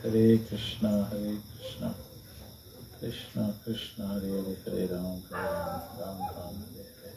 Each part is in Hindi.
Hare Krishna, Krishna Krishna, Hare Hare, Hare Ram, Ram Ram, Hare Hare.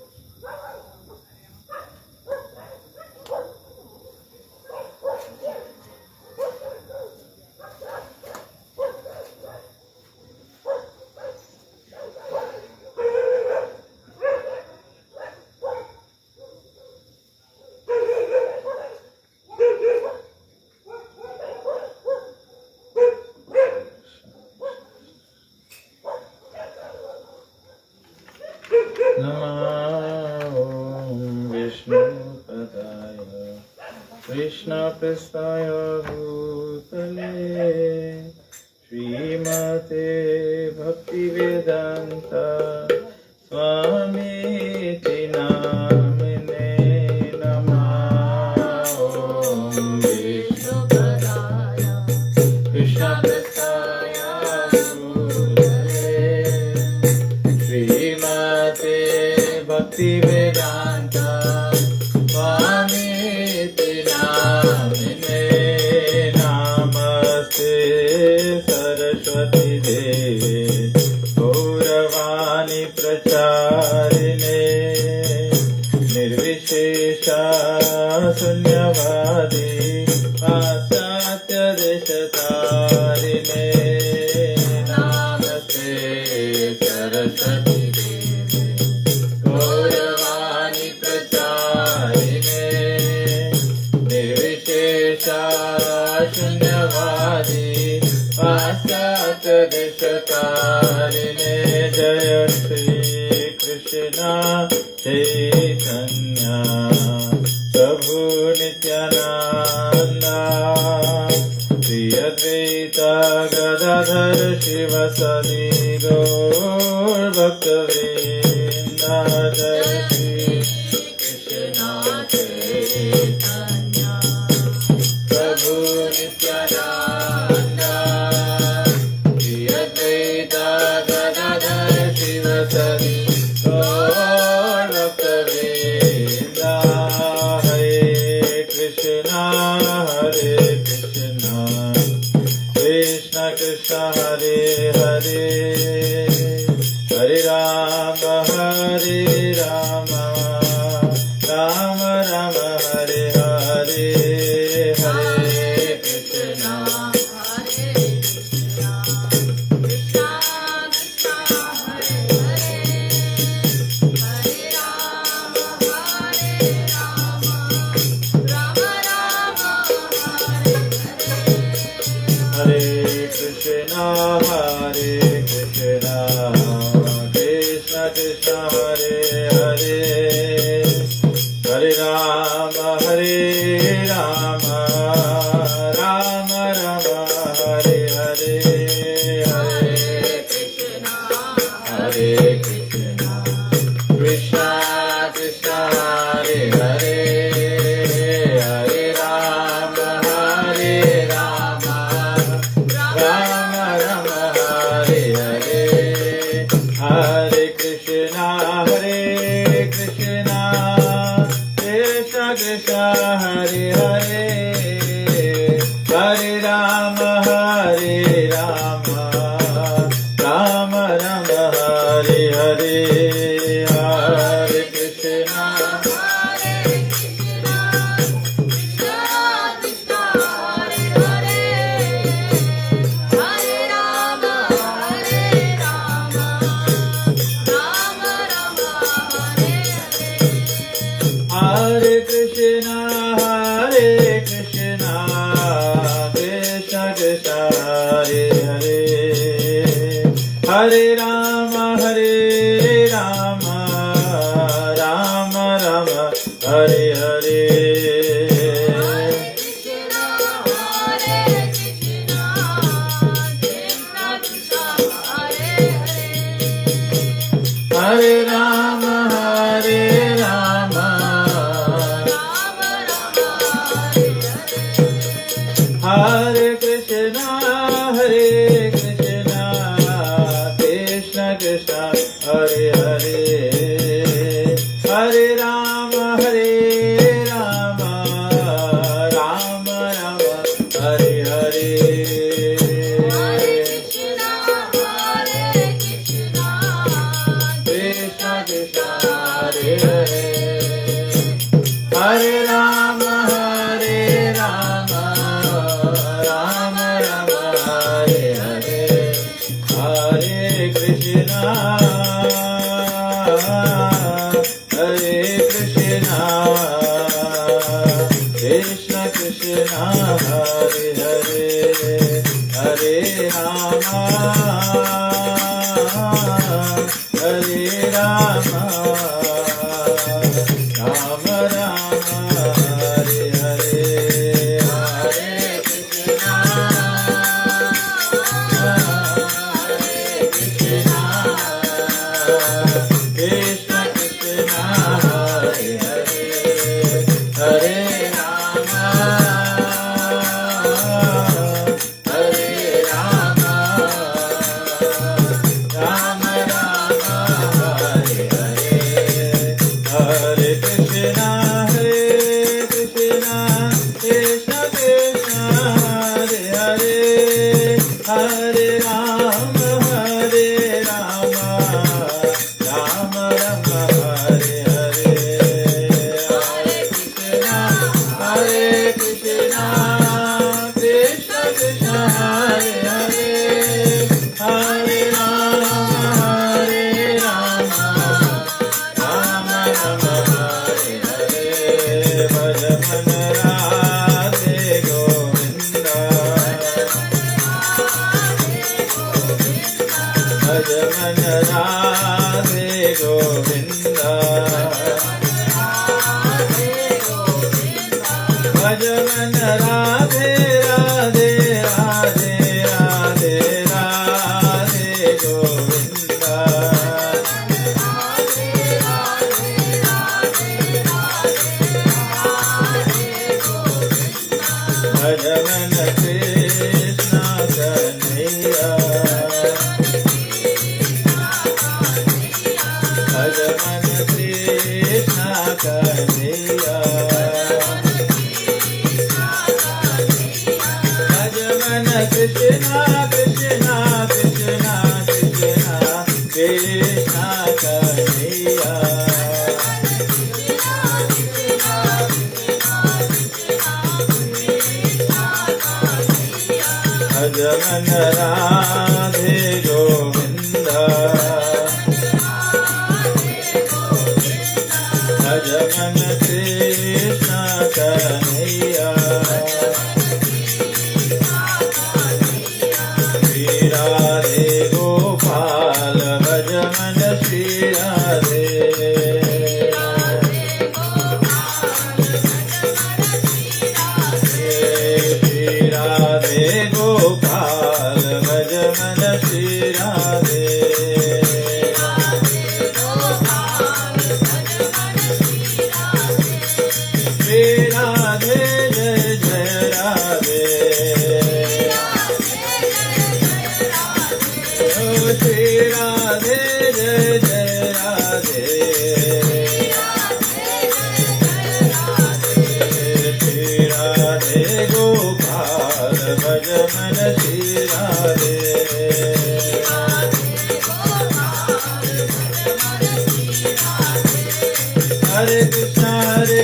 Namo Vishnu Padaya Krishna Prestaya Bhutale Srimate Bhaktivedanta Swami Namine Namo Vishnu Padaya Krishna Prestaya Bhutale Srimate Bhaktivedanta Swami Namine Namaste Saraswati Devi Gauravani Pracharine Nirvishesha Sunyavadi Pasatya Deshatarine Namaste Saraswati Gauravani Pracharine Nirvishesha Shunyavadi Paschatya Deshatarine Jaya Shri Krishna Chaitanya Prabhu Nityananda Shri Advaita Gadadhar Shivasadi Gaur Bhaktavrinda Jaya Shri Krishna Chaitanya Prabhu Nityananda Shri Advaita Gadadhar Shivasadi Gaur Bhaktavrinda Hare Krishna Krishna Krishna Hare Hare Hare Rama Hare Rama Rama Rama Hare Hare Hare Krishna Krishna Krishna Hare Hare Hare Rama Hare Rama Rama Rama Hare Hare Krishna Krishna Krishna Hare Hare Hare Rama Hare Rama Rama Rama Hare Hare Hare Krishna Krishna Krishna Hare Hare Hare Rama Hare Rama Rama Rama Hare Hare Hare Krishna Krishna Krishna Hare Hare Hare Rama Hare Rama Rama Rama Hare Hare Hare Krishna Hare Krishna Krishna Krishna Hare Hare Hare Rama Hare Rama Rama Rama Hare Hare Hare Rama Hare Rama Hare Krishna Krishna Krishna Hare Hare Hare Rama Hare Rama Rama Rama Hare Hare Hare Hare, Hare Rama, Hare Rama, Rama Rama, Hare Hare, Hare Krishna, Hare Krishna, Krishna Krishna, Hare Hare, Hare Rama, Hare Rama, Rama Rama, Hare Hare, Hare Krishna, Hare Krishna, Krishna Krishna, Hare Hare, Hare Rama, Hare Rama, Rama Rama, Hare Hare, Hare Krishna, Hare Krishna, Krishna Krishna, Hare Hare, Hare Rama, Hare Rama, Rama Rama, Hare Hare, Bhaj Man Radhe Govinda, Bhaj Man Radhe Govinda, Bhaj Man Radhe Radhe Radhe Radhe Radhe Govinda, Bhaj Man Krishna Kanhaiya, Bhaj Man Krishna Kanhaiya, Bhaj Man Krishna Krishna Krishna Krishna Krishna Kanhaiya, Bhaj Man Radhe Govinda, Bhaj Man Krishna Kanhaiya, Shri Radhe Gopal, Bhaj Man Shri Radhe, Shri Radhe Gopal, Bhaj Man Shri Radhe, Shri Radhe Jai Jai Radhe, Oh Shri Radhe Jai Jai Radhe, Shri Radhe Gopal, Bhaj Man Shri Radhe, Hare Krishna,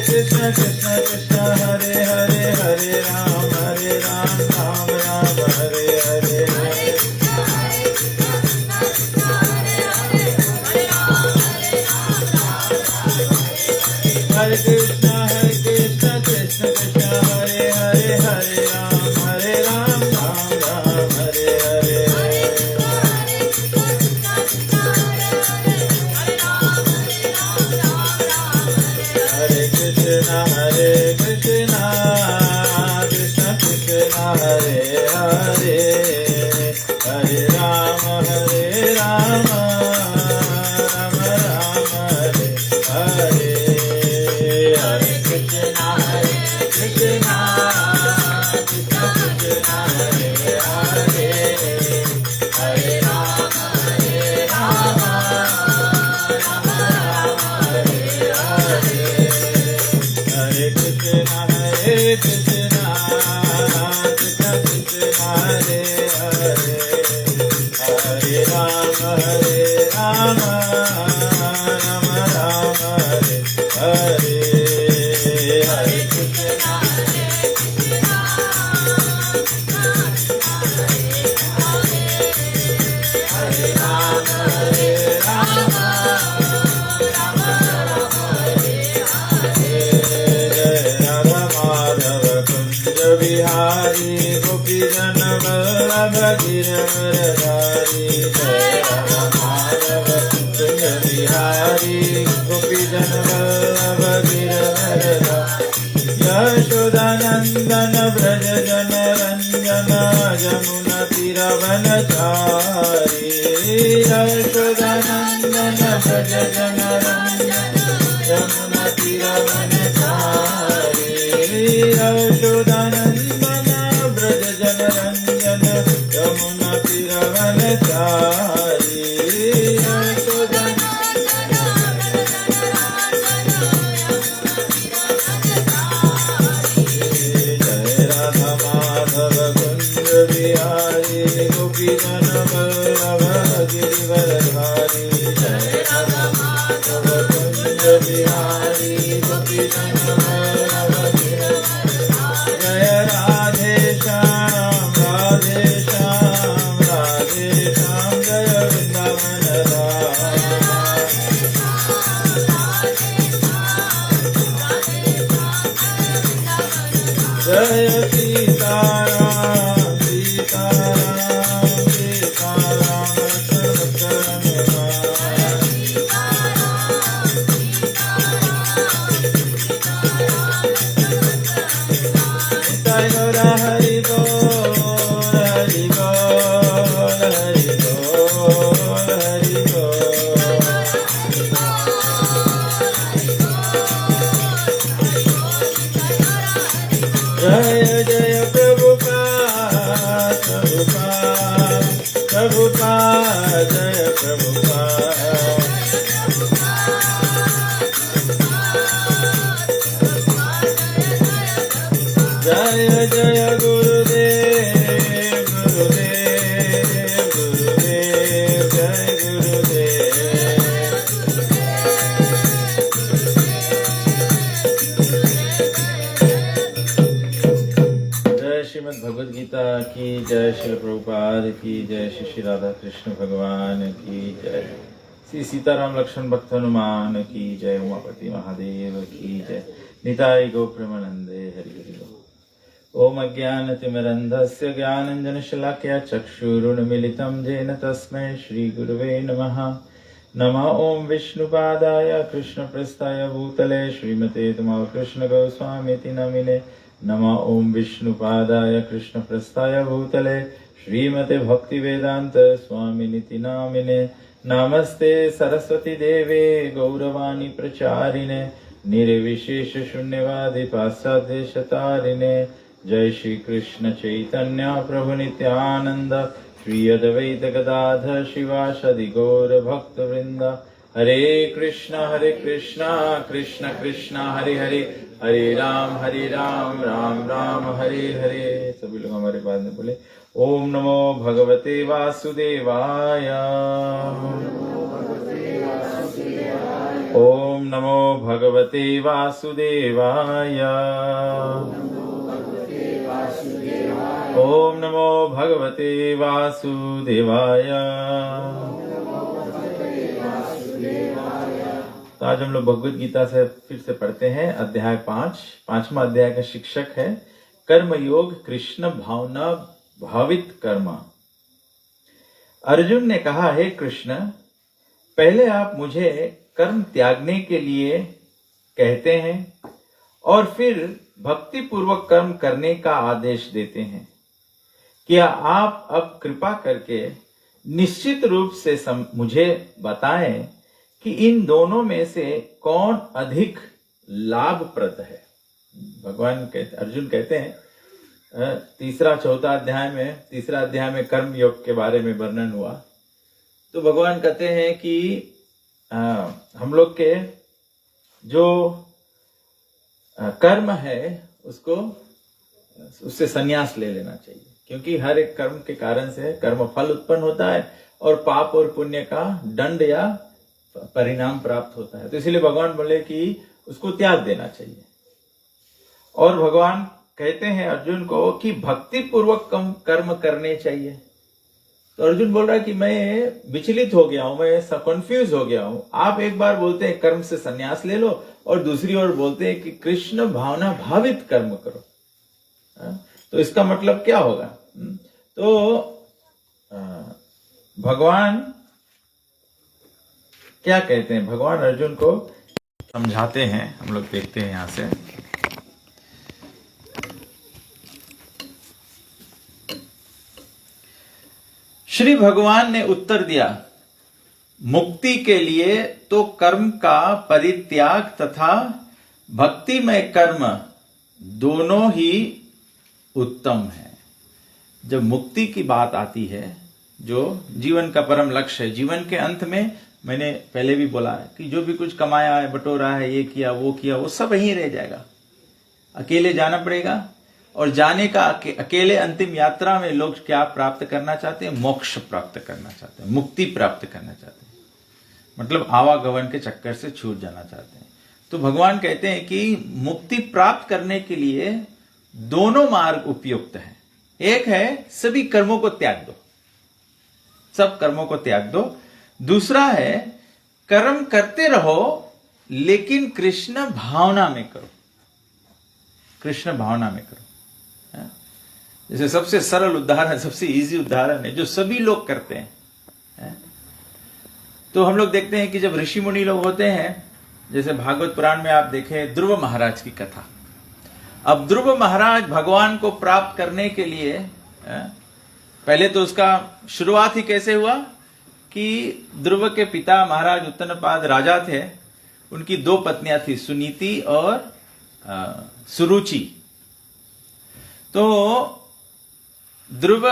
Krishna Krishna, Hare Hare, Hare Ram, Ram Ram, Hare Hare, Hare Krishna, Krishna Krishna, Hare Hare, Hare Ram, Ram Ram, Hare Hare, Hare Krishna, Krishna Krishna, Hare Hare, Hare Ram, Ram Ram, Hare Hare, Hare Krishna, Krishna Krishna, Hare Hare, Hare Ram, Ram Hare Hare, Hare Krishna, Krishna Krishna, Hare Hare, Hare Ram, Ram Ram, Hare Hare, Hare Krishna, Bihari गोपी जन वल्लभ गिरवरधारी जय राधा माधव कुंज बिहारी गोपी जन वल्लभ गिरवरधारी यशोदानंदन व्रज जन रंजन जमुना तीरवनचारी यशोदानंदन व्रज जन रंजन जमुना तीरवनचारी यशोदानंदन व्रज जन रंजन जमुना तीरवनचारी बिहारी गोपी जन वल्लभ गिरिवरधारी जय राधा माधव कुंज बिहारी गोपी जन वल्लभ गिरिवरधारी जय राधे श्याम राधे श्याम राधे श्याम जय वृंदावन जय सीताराम हरि बोल हरि बोल हरि बोल हरि बोल जय जय प्रभुपाद प्रभुपाद प्रभुपाद जय प्रभुपाद जय जय गुरुदेव गुरुदेव गुरुदेव जय गुरुदेव जय श्रीमद् भगवद गीता की जय श्री प्रभुपाद की जय श्री राधा कृष्ण भगवान की जय श्री सीताराम लक्ष्मण भक्त हनुमान की जय उमापति महादेव की जय निताई गो प्रेमानंदे हरि हरि बोल। ओम अज्ञानतिमिरन्धस्य ज्ञानञ्जनशलाकया चक्षुरुन्मीलितं येन तस्मै श्रीगुरुवे नमः। नमः ओम विष्णुपादाय कृष्णप्रेष्ठाय भूतले श्रीमते कृष्णगोस्वामीति नमिने। नमः ओम विष्णुपादाय कृष्णप्रेष्ठाय भूतले श्रीमते भक्तिवेदांत स्वामिनिति नामिने। नमस्ते सरस्वती देवे गौरवाणी प्रचारिणे निर्विशेष शून्यवादी पाश्चात्यशतारिणे। जय श्री कृष्ण चैतन्य प्रभु नित्यानंद श्री अद्वैत गदाधर शिवासादि गौर भक्त वृंद। हरे कृष्ण कृष्ण कृष्ण हरे हरे हरे राम राम राम हरे हरे। सभी लोग हमारे बाद में बोले ओम नमो भगवते वासुदेवाय ओम नमो भगवते वासुदेवाय ओम नमो भगवते वासुदेवाय। तो आज हम लोग भगवद गीता से फिर से पढ़ते हैं अध्याय 5। 5वां अध्याय का शिक्षक है कर्म योग कृष्ण भावना भावित कर्म। अर्जुन ने कहा हे कृष्ण, पहले आप मुझे कर्म त्यागने के लिए कहते हैं और फिर भक्ति पूर्वक कर्म करने का आदेश देते हैं। क्या आप अब कृपा करके निश्चित रूप से मुझे बताएं कि इन दोनों में से कौन अधिक लाभप्रद है। भगवान कहते, अर्जुन कहते हैं तीसरा अध्याय में कर्म योग के बारे में वर्णन हुआ। तो भगवान कहते हैं कि हम लोग के जो कर्म है उससे संन्यास ले लेना चाहिए, क्योंकि हर एक कर्म के कारण से कर्म फल उत्पन्न होता है और पाप और पुण्य का दंड या परिणाम प्राप्त होता है। तो इसलिए भगवान बोले कि उसको त्याग देना चाहिए। और भगवान कहते हैं अर्जुन को कि भक्ति पूर्वक कर्म करने चाहिए। तो अर्जुन बोल रहा है कि मैं विचलित हो गया हूं, मैं कंफ्यूज हो गया हूं। आप एक बार बोलते हैं कर्म से संन्यास ले लो और दूसरी ओर बोलते हैं कि कृष्ण भावना भावित कर्म करो। तो इसका मतलब क्या होगा? तो भगवान क्या कहते हैं? भगवान अर्जुन को समझाते हैं, हम लोग देखते हैं यहां से। श्री भगवान ने उत्तर दिया, मुक्ति के लिए तो कर्म का परित्याग तथा भक्तिमय कर्म दोनों ही उत्तम है। जब मुक्ति की बात आती है, जो जीवन का परम लक्ष्य है, जीवन के अंत में, मैंने पहले भी बोला है कि जो भी कुछ कमाया है, बटोरा है, ये किया वो सब वहीं रह जाएगा। अकेले जाना पड़ेगा, और जाने का अकेले अंतिम यात्रा में लोग क्या प्राप्त करना चाहते हैं? मोक्ष प्राप्त करना चाहते हैं, मुक्ति प्राप्त करना चाहते हैं, मतलब आवागमन के चक्कर से छूट जाना चाहते हैं। तो भगवान कहते हैं कि मुक्ति प्राप्त करने के लिए दोनों मार्ग उपयुक्त हैं। एक है सभी कर्मों को त्याग दो, सब कर्मों को त्याग दो। दूसरा है कर्म करते रहो लेकिन कृष्ण भावना में करो, कृष्ण भावना में करो। जैसे सबसे सरल उदाहरण, सबसे इजी उदाहरण है जो सभी लोग करते हैं। तो हम लोग देखते हैं कि जब ऋषि मुनि लोग होते हैं, जैसे भागवत पुराण में आप देखें ध्रुव महाराज की कथा। अब ध्रुव महाराज भगवान को प्राप्त करने के लिए पहले तो उसका शुरुआत ही कैसे हुआ कि ध्रुव के पिता महाराज उत्तनपाद राजा थे, उनकी 2 पत्नियां थी, सुनीति और सुरुचि। तो ध्रुव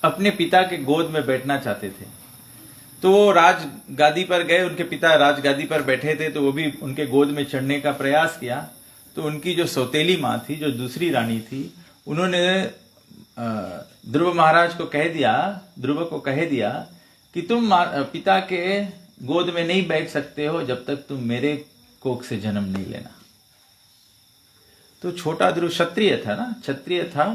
अपने पिता के गोद में बैठना चाहते थे, तो वो राजगादी पर गए, उनके पिता राजगादी पर बैठे थे, तो वो भी उनके गोद में चढ़ने का प्रयास किया। तो उनकी जो सौतेली माँ थी, जो दूसरी रानी थी, उन्होंने ध्रुव महाराज को कह दिया, ध्रुव को कह दिया कि तुम पिता के गोद में नहीं बैठ सकते हो जब तक तुम मेरे कोख से जन्म नहीं लेना। तो छोटा ध्रुव क्षत्रिय था ना, क्षत्रिय था,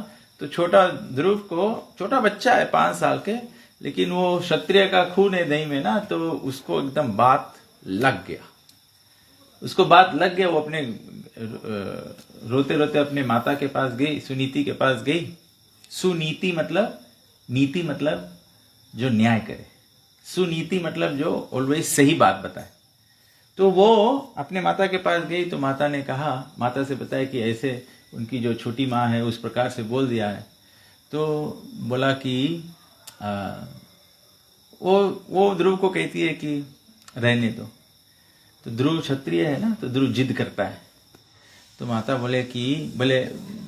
तो छोटा ध्रुव को, छोटा बच्चा है 5 साल के, लेकिन वो क्षत्रिय का खून है दही में ना, तो उसको एकदम बात लग गया, उसको बात लग गया। वो अपने रोते रोते अपने माता के पास गई, सुनीति के पास गई। सुनीति मतलब, नीति मतलब जो न्याय करे, सुनीति मतलब जो ऑलवेज सही बात बताए। तो वो अपने माता के पास गई, तो माता ने कहा, माता से बताया कि ऐसे उनकी जो छोटी माँ है उस प्रकार से बोल दिया है। तो बोला कि वो ध्रुव को कहती है कि रहने दो। तो ध्रुव क्षत्रिय है ना, तो ध्रुव जिद करता है। तो माता बोले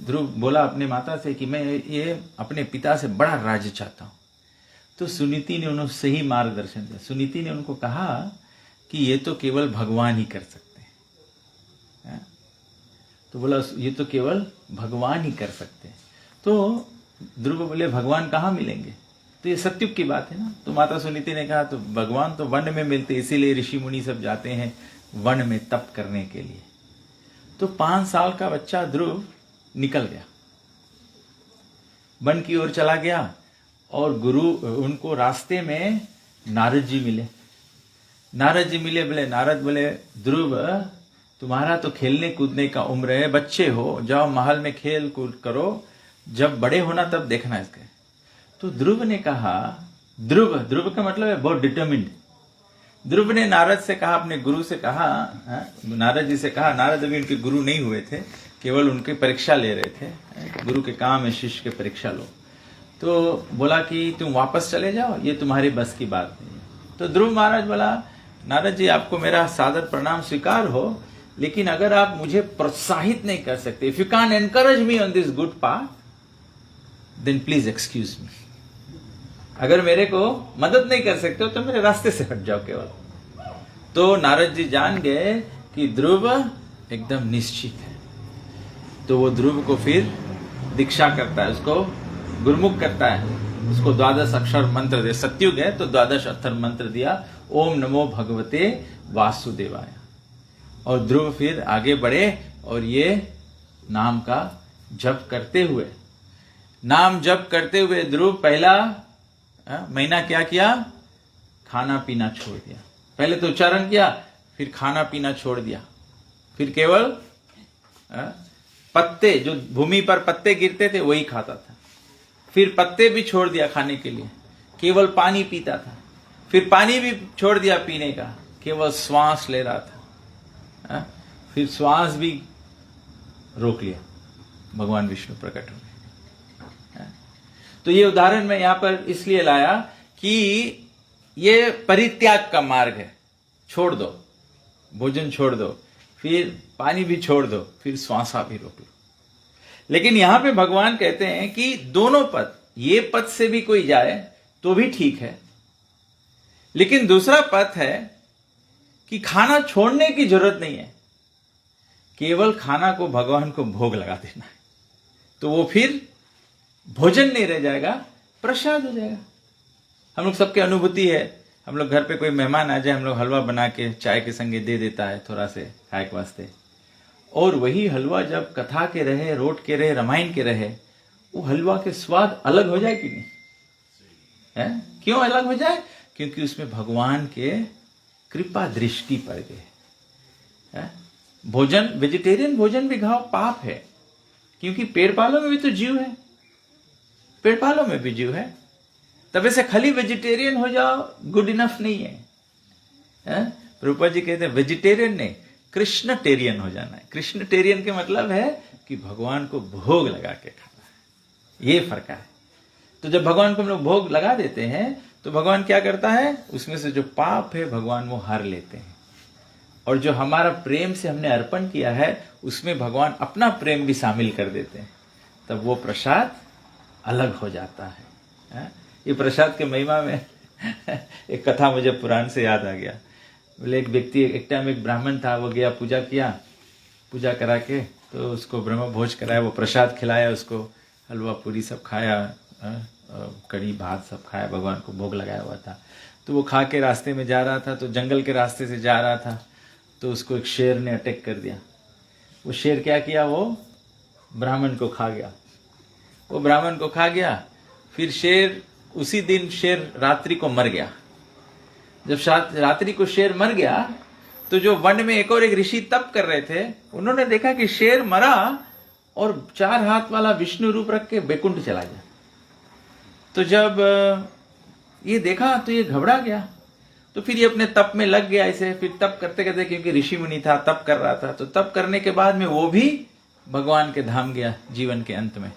ध्रुव बोला अपने माता से कि मैं ये अपने पिता से बड़ा राज्य चाहता हूँ। तो सुनीति ने उन्हें सही मार्गदर्शन दिया। सुनीति ने उनको कहा कि ये तो केवल भगवान ही कर सकते हैं। तो बोला ये तो केवल भगवान ही कर सकते हैं। तो ध्रुव बोले भगवान कहाँ मिलेंगे? तो ये सत्युग की बात है ना। तो माता सुनीति ने कहा तो भगवान तो वन में मिलते, इसीलिए ऋषि मुनि सब जाते हैं वन में तप करने के लिए। तो 5 साल का बच्चा ध्रुव निकल गया, वन की ओर चला गया, और गुरु उनको रास्ते में नारद जी मिले। नारद जी मिले, नारद बोले ध्रुव तुम्हारा तो खेलने कूदने का उम्र है, बच्चे हो, जाओ महल में खेल कूद करो, जब बड़े होना तब देखना इसके। तो ध्रुव ने कहा, ध्रुव का मतलब है बहुत डिटर्मिन्ड। ध्रुव ने नारद से कहा, अपने गुरु से कहा, नारद जी से कहा, नारद अभी उनके गुरु नहीं हुए थे, केवल उनकी परीक्षा ले रहे थे, गुरु के काम है शिष्य के परीक्षा लो। तो बोला कि तुम वापस चले जाओ, ये तुम्हारी बस की बात नहीं है। तो ध्रुव महाराज बोला, नारद जी आपको मेरा सादर प्रणाम स्वीकार हो, लेकिन अगर आप मुझे प्रोत्साहित नहीं कर सकते, if you can encourage me on this good path, then please excuse me. अगर मेरे को मदद नहीं कर सकते हो तो मेरे रास्ते से हट जाओ केवल। तो नारद जी जान गए कि ध्रुव एकदम निश्चित है। तो वो ध्रुव को फिर दीक्षा करता है, उसको गुरुमुख करता है, उसको 12 अक्षर मंत्र दे, सत्युग है तो 12 अक्षर मंत्र दिया, ओम नमो भगवते वासुदेवाय। और ध्रुव फिर आगे बढ़े और ये नाम का जप करते हुए, नाम जप करते हुए ध्रुव पहला महीना क्या किया? खाना पीना छोड़ दिया। पहले तो उच्चारण किया, फिर खाना पीना छोड़ दिया, फिर केवल पत्ते, जो भूमि पर पत्ते गिरते थे वही खाता था। फिर पत्ते भी छोड़ दिया खाने के लिए, केवल पानी पीता था। फिर पानी भी छोड़ दिया पीने का, केवल श्वास ले रहा था। फिर श्वास भी रोक लिया, भगवान विष्णु प्रकट हो गए। तो ये उदाहरण मैं यहां पर इसलिए लाया कि ये परित्याग का मार्ग है। छोड़ दो, भोजन छोड़ दो, फिर पानी भी छोड़ दो, फिर श्वासा भी रोक लो। लेकिन यहां पे भगवान कहते हैं कि दोनों पथ, ये पथ से भी कोई जाए तो भी ठीक है, लेकिन दूसरा पथ है कि खाना छोड़ने की जरूरत नहीं है, केवल खाना को भगवान को भोग लगा देना है, तो वो फिर भोजन नहीं रह जाएगा, प्रसाद हो जाएगा। हम लोग सबके अनुभूति है, हम लोग घर पे कोई मेहमान आ जाए, हम लोग हलवा बना के चाय के संगे दे देता है थोड़ा से खाए के वास्ते, और वही हलवा जब कथा के रहे, रोट के रहे, रामायण के रहे, वो हलवा के स्वाद अलग हो जाए कि नहीं है? क्यों अलग हो जाए? क्योंकि उसमें भगवान के कृपा दृष्टि पड़ गई है। भोजन, वेजिटेरियन भोजन भी खाओ पाप है, क्योंकि पेड़ पालों में भी तो जीव है, पेड़ पालों में भी जीव है। तब ऐसे खाली वेजिटेरियन हो जाओ गुड इनफ नहीं है। प्रभुपाद जी कहते हैं वेजिटेरियन नहीं, कृष्णटेरियन हो जाना है। कृष्णटेरियन के मतलब है कि भगवान को भोग लगा के खाना है, ये फर्क है। तो जब भगवान को हम लोग भोग लगा देते हैं तो भगवान क्या करता है, उसमें से जो पाप है भगवान वो हर लेते हैं, और जो हमारा प्रेम से हमने अर्पण किया है उसमें भगवान अपना प्रेम भी शामिल कर देते हैं, तब वो प्रसाद अलग हो जाता है। ये प्रसाद के महिमा में एक कथा मुझे पुराण से याद आ गया। बोले एक व्यक्ति, एक टाइम एक ब्राह्मण था, वो गया पूजा किया, पूजा करा के तो उसको ब्रह्म भोज कराया, वो प्रसाद खिलाया उसको, हलवा पूरी सब खाया, कड़ी भात सब खाया, भगवान को भोग लगाया हुआ था। तो वो खा के रास्ते में जा रहा था, तो जंगल के रास्ते से जा रहा था, तो उसको एक शेर ने अटैक कर दिया। वो शेर क्या किया, वो ब्राह्मण को खा गया, वो ब्राह्मण को खा गया। फिर शेर, उसी दिन शेर रात्रि को मर गया। जब रात्रि को शेर मर गया तो जो वन में एक और एक ऋषि तप कर रहे थे, उन्होंने देखा कि शेर मरा और 4 हाथ वाला विष्णु रूप रख के बैकुंठ चला गया। तो जब ये देखा तो ये घबरा गया, तो फिर ये अपने तप में लग गया ऐसे। फिर तप करते करते, क्योंकि ऋषि मुनि था, तप कर रहा था, तो तप करने के बाद में वो भी भगवान के धाम गया जीवन के अंत में।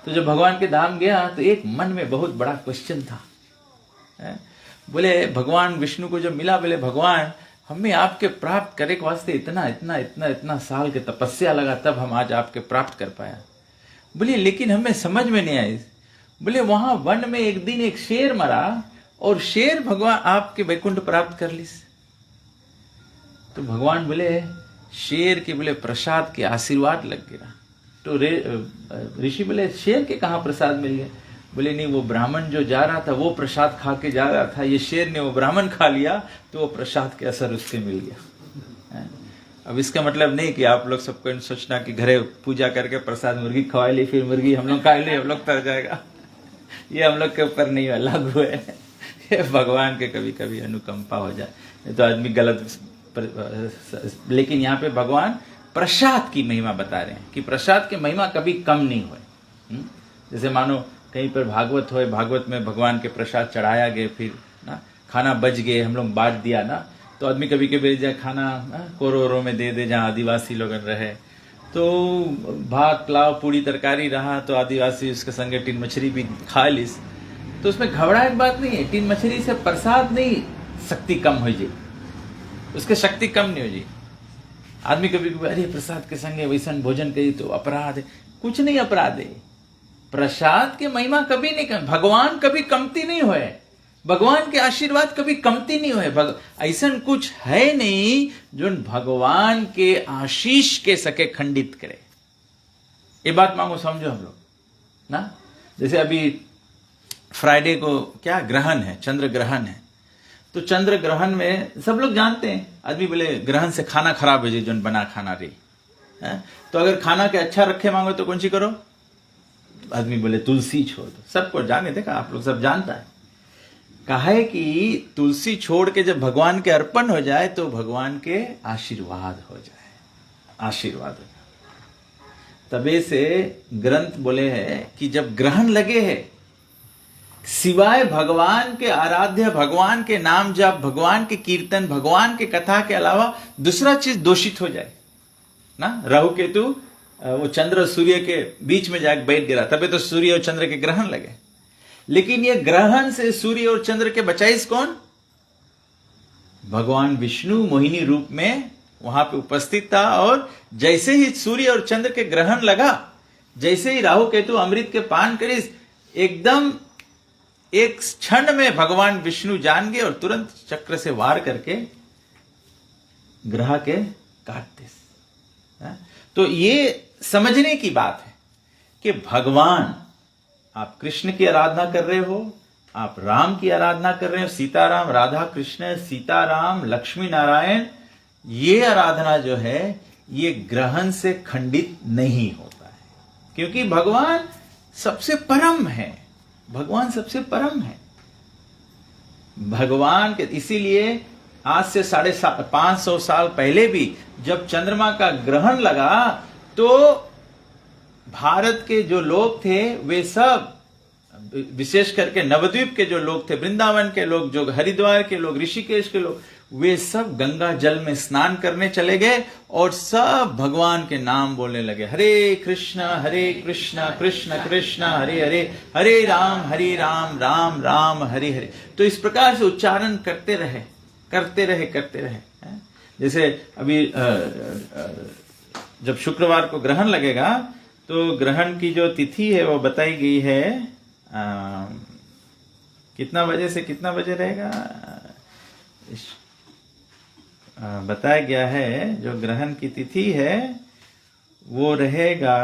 तो जब भगवान के धाम गया तो एक मन में बहुत बड़ा क्वेश्चन था। बोले भगवान विष्णु को जब मिला, बोले भगवान हमें आपके प्राप्त करे के वास्ते इतना इतना इतना इतना साल के तपस्या लगा, तब हम आज आपके प्राप्त कर पाया। बोले लेकिन हमें समझ में नहीं आई। बोले वहां वन में एक दिन एक शेर मरा और शेर भगवान आपके वैकुंठ प्राप्त कर ली। तो भगवान बोले शेर के बोले प्रसाद के आशीर्वाद लग गया। तो ऋषि बोले शेर के कहाँ प्रसाद मिल गया? बोले नहीं, वो ब्राह्मण जो जा रहा था वो प्रसाद खा के जा रहा था, ये शेर ने वो ब्राह्मण खा लिया तो वो प्रसाद के असर उसके मिल गया। अब इसका मतलब नहीं कि आप लोग सबको सोचना कि घरे पूजा करके प्रसाद मुर्गी खवा ली, फिर मुर्गी हम लोग खा ली, हम लोग तर जाएगा। ये हम लोग के ऊपर नहीं लागू है। ये भगवान के कभी कभी अनुकंपा हो जाए तो आदमी गलत। लेकिन यहाँ पे भगवान प्रसाद की महिमा बता रहे हैं कि प्रसाद की महिमा कभी कम नहीं हुए। जैसे मानो कहीं पर भागवत हो, भागवत में भगवान के प्रसाद चढ़ाया गए, फिर ना खाना बच गए, हम लोग बांट दिया ना, तो आदमी कभी कभी जाए खाना कोरों में दे दे जहाँ आदिवासी लोग रहे, तो भात पुलाव पूरी तरकारी रहा तो आदिवासी उसके संगे टीन मछली भी खा ली, तो उसमें घबराहट बात नहीं है। टीन मछली से प्रसाद नहीं शक्ति कम हो जाए, उसके शक्ति कम नहीं हो जाए। आदमी कभी कभी अरे प्रसाद के संगे वैसा भोजन करी तो अपराध है, कुछ नहीं अपराध है। प्रसाद की महिमा कभी नहीं कम, भगवान कभी कमती नहीं हुए, भगवान के आशीर्वाद कभी कमती नहीं हुए। ऐसा कुछ है नहीं जो भगवान के आशीष के सके खंडित करे। ये बात मांगो समझो हम लोग ना। जैसे अभी फ्राइडे को क्या ग्रहण है, चंद्र ग्रहण है, तो चंद्र ग्रहण में सब लोग जानते हैं, आदमी बोले ग्रहण से खाना खराब हो जाए जो बना खाना रही है, तो अगर खाना के अच्छा रखे मांगो तो कौन सी करो? आदमी बोले तुलसी छोड़ दो। सबको जाने, देखा आप लोग सब जानता है। कहा है कि तुलसी छोड़ के जब भगवान के अर्पण हो जाए तो भगवान के आशीर्वाद हो जाए, आशीर्वाद हो जाए। तबे से ग्रंथ बोले हैं कि जब ग्रहण लगे हैं, सिवाय भगवान के आराध्य, भगवान के नाम जप, भगवान के कीर्तन, भगवान के कथा के अलावा दूसरा चीज दूषित हो जाए ना। राहु केतु वो चंद्र और सूर्य के बीच में जाकर बैठ गिरा, तबे तो सूर्य और चंद्र के ग्रहण लगे। लेकिन ये ग्रहण से सूर्य और चंद्र के बचाइस कौन? भगवान विष्णु मोहिनी रूप में वहां पे उपस्थित था। और जैसे ही सूर्य और चंद्र के ग्रहण लगा, जैसे ही राहु केतु अमृत के पान करिस, एकदम एक क्षण में भगवान विष्णु जान गए और तुरंत चक्र से वार करके ग्रह के काट दे। तो ये समझने की बात है कि भगवान, आप कृष्ण की आराधना कर रहे हो, आप राम की आराधना कर रहे हो, सीताराम, राधा कृष्ण, सीताराम, लक्ष्मी नारायण, ये आराधना जो है ये ग्रहण से खंडित नहीं होता है, क्योंकि भगवान सबसे परम है। भगवान सबसे परम है। भगवान के इसीलिए आज से 550 साल पहले भी जब चंद्रमा का ग्रहण लगा तो भारत के जो लोग थे वे सब, विशेष करके नवद्वीप के जो लोग थे, वृंदावन के लोग, जो हरिद्वार के लोग, ऋषिकेश के लोग, वे सब गंगा जल में स्नान करने चले गए और सब भगवान के नाम बोलने लगे, हरे कृष्ण कृष्ण कृष्ण हरे हरे, हरे राम राम राम हरे हरे। तो इस प्रकार से उच्चारण करते रहे। जैसे अभी जब शुक्रवार को ग्रहण लगेगा तो ग्रहण की जो तिथि है वो बताई गई है, कितना बजे से कितना बजे रहेगा बताया गया है। जो ग्रहण की तिथि है वो रहेगा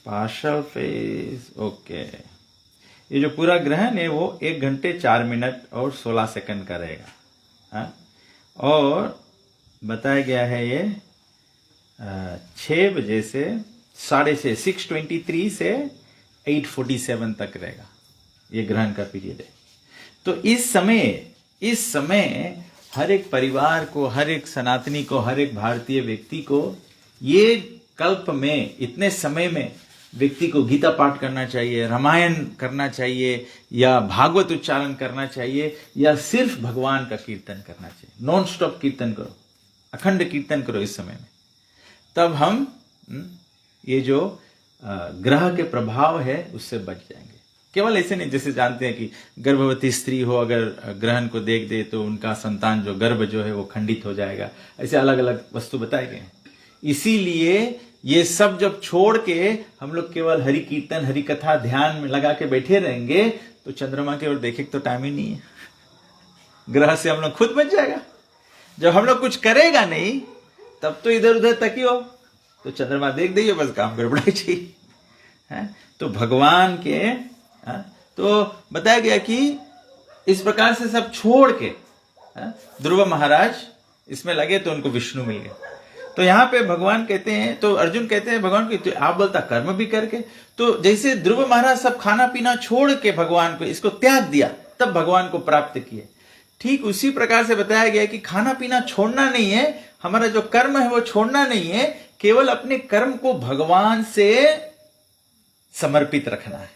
पार्शल फेज। ओके, ये जो पूरा ग्रहण है वो 1 घंटे 4 मिनट और 16 सेकंड का रहेगा। और बताया गया है ये 6 बजे से 6:30 6:23 से 8:47 तक रहेगा, ये ग्रहण का पीरियड है। तो इस समय हर एक परिवार को, हर एक सनातनी को, हर एक भारतीय व्यक्ति को ये कल्प में, इतने समय में व्यक्ति को गीता पाठ करना चाहिए, रामायण करना चाहिए, या भागवत उच्चारण करना चाहिए, या सिर्फ भगवान का कीर्तन करना चाहिए। नॉन स्टॉप कीर्तन करो, अखंड कीर्तन करो इस समय में। तब हम ये जो ग्रह के प्रभाव है उससे बच जाएंगे। केवल ऐसे नहीं, जैसे जानते हैं कि गर्भवती स्त्री हो, अगर ग्रहण को देख दे तो उनका संतान जो गर्भ जो है वो खंडित हो जाएगा, ऐसे अलग अलग वस्तु बताए गए हैं। इसीलिए ये सब जब छोड़ के हम लोग केवल हरि कीर्तन, हरि कथा, ध्यान में लगा के बैठे रहेंगे तो चंद्रमा की ओर देखे तो टाइम ही नहीं है। ग्रह से हम लोग खुद बच जाएगा। जब हम लोग कुछ करेगा नहीं तब तो इधर उधर तकियो, तो चंद्रमा देख देइए, बस काम गड़बड़ाई चाहिए। तो भगवान के तो बताया गया कि इस प्रकार से सब छोड़ के ध्रुव महाराज इसमें लगे तो उनको विष्णु मिल गए। तो यहाँ पे भगवान कहते हैं, तो अर्जुन कहते हैं भगवान को, तो आप बोलता कर्म भी करके। तो जैसे ध्रुव महाराज सब खाना पीना छोड़ के भगवान को, इसको त्याग दिया, तब भगवान को प्राप्त किए। ठीक उसी प्रकार से बताया गया कि खाना पीना छोड़ना नहीं है, हमारा जो कर्म है वो छोड़ना नहीं है, केवल अपने कर्म को भगवान से समर्पित रखना है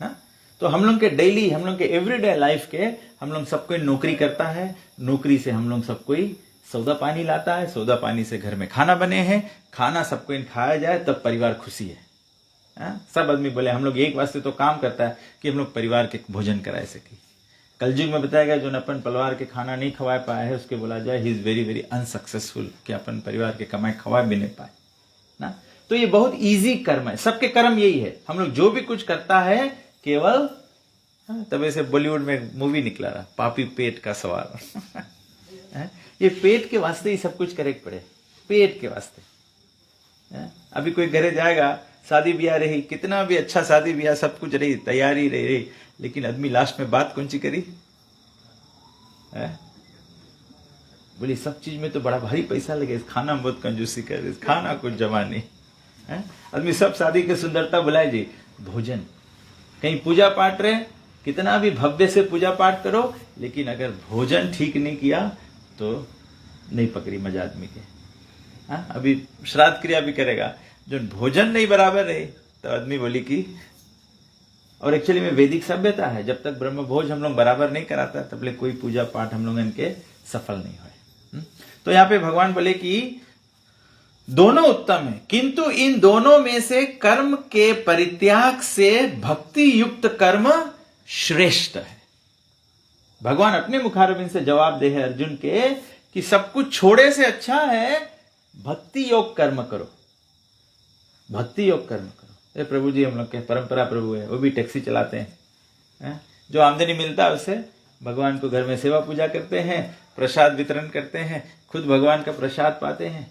ना? तो हम लोग के डेली, हम लोग के एवरीडे लाइफ के, हम लोग सब कोई नौकरी करता है, नौकरी से हम लोग सब कोई सौदा पानी लाता है, सौदा पानी से घर में खाना बने हैं, खाना सबको खाया जाए तब परिवार खुशी है। सब आदमी बोले हम लोग एक वास्ते तो काम करता है कि हम लोग परिवार के भोजन कराए सके। कलयुग में बताया गया जो अपन परिवार के खाना नहीं खवा पाया है उसके बोला जाए he is very very unsuccessful, कि अपन परिवार के कमाई खवा भी नहीं पाए ना। तो ये बहुत इजी कर्म है, सबके कर्म यही है। हम लोग जो भी कुछ करता है केवल, तब से बॉलीवुड में मूवी निकला रहा, पापी पेट का सवाल। ये पेट के वास्ते ही सब कुछ करे पड़े, पेट के वास्ते। अभी कोई घरे जाएगा, शादी ब्याह रही, कितना भी अच्छा शादी ब्याह सब कुछ रही, तैयारी रही, लेकिन आदमी लास्ट में बात कौन सी करी? बोली सब चीज में तो बड़ा भारी पैसा लगे, इस खाना में बहुत कंजूसी कर, इस खाना कुछ जमा नहीं। आदमी सब शादी की सुंदरता बुलाए जी, भोजन। कहीं पूजा पाठ रहे कितना भी भव्य से पूजा पाठ करो, लेकिन अगर भोजन ठीक नहीं किया तो नहीं पकड़ी मजा आदमी के। हाँ, अभी श्राद्ध क्रिया भी करेगा, जो भोजन नहीं बराबर रहे तो आदमी बोली कि, और एक्चुअली में वैदिक सभ्यता है, जब तक ब्रह्म भोज हम लोग बराबर नहीं कराता तब तक कोई पूजा पाठ हम लोग इनके सफल नहीं हुए। तो यहाँ पे भगवान बोले कि दोनों उत्तम है, किंतु इन दोनों में से कर्म के परित्याग से भक्ति युक्त कर्म श्रेष्ठ है। भगवान अपने मुखारबिंद से जवाब दे है अर्जुन के कि सब कुछ छोड़े से अच्छा है भक्ति योग कर्म करो, भक्ति योग कर्म करो। ये प्रभु जी हम लोग के परंपरा प्रभु है, वो भी टैक्सी चलाते हैं, जो आमदनी मिलता है उससे भगवान को घर में सेवा पूजा करते हैं, प्रसाद वितरण करते हैं, खुद भगवान का प्रसाद पाते हैं।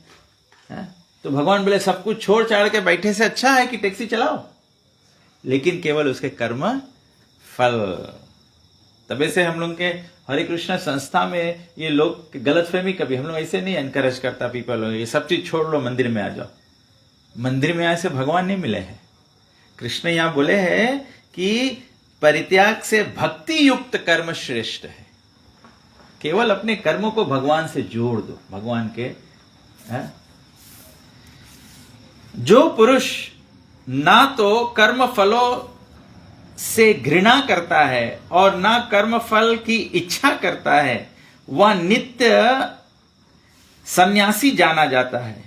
तो भगवान बोले सब कुछ छोड़ छाड़ के बैठे से अच्छा है कि टैक्सी चलाओ, लेकिन केवल उसके कर्म फल। तबे से हम लोग के हरे कृष्ण संस्था में ये लोग गलतफहमी, कभी हम लोग ऐसे नहीं एनकरेज करता पीपल ये सब चीज छोड़ लो, मंदिर में आ जाओ। मंदिर में आए से भगवान नहीं मिले हैं। कृष्ण यहां बोले हैं कि परित्याग से भक्ति युक्त कर्म श्रेष्ठ है। केवल अपने कर्मों को भगवान से जोड़ दो, भगवान के जो पुरुष ना तो कर्म फलों से घृणा करता है और ना कर्म फल की इच्छा करता है, वह नित्य सन्यासी जाना जाता है।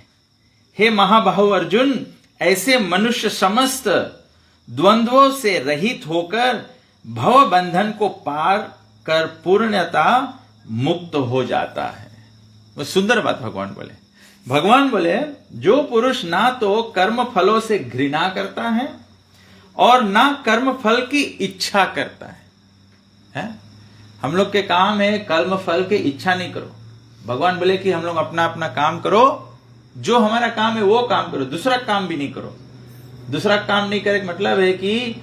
हे महाबाहु अर्जुन, ऐसे मनुष्य समस्त द्वंद्वों से रहित होकर भव बंधन को पार कर पूर्णता मुक्त हो जाता है। वो सुंदर बात भगवान बोले। भगवान बोले जो पुरुष ना तो कर्म फलों से घृणा करता है और ना कर्म फल की इच्छा करता है? हम लोग के काम है कर्म फल की इच्छा नहीं करो। भगवान बोले कि हम लोग अपना अपना काम करो, जो हमारा काम है वो काम करो, दूसरा काम भी नहीं करो। दूसरा काम नहीं करे मतलब है कि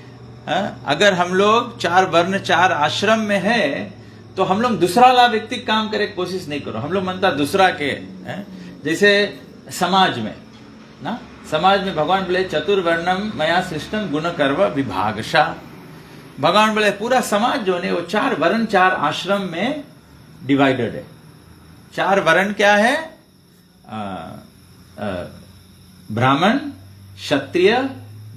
अगर हम लोग 4 वर्ण 4 आश्रम में है तो हम लोग दूसरा ला व्यक्ति काम करे कोशिश नहीं करो। हम लोग मनता दूसरा के जैसे समाज में ना, समाज में भगवान बोले चतुर्वर्णम मया सृष्टम गुण कर्म विभागशा। भगवान बोले पूरा समाज जो है वो 4 वर्ण 4 आश्रम में डिवाइडेड है। 4 वर्ण क्या है? ब्राह्मण, क्षत्रिय,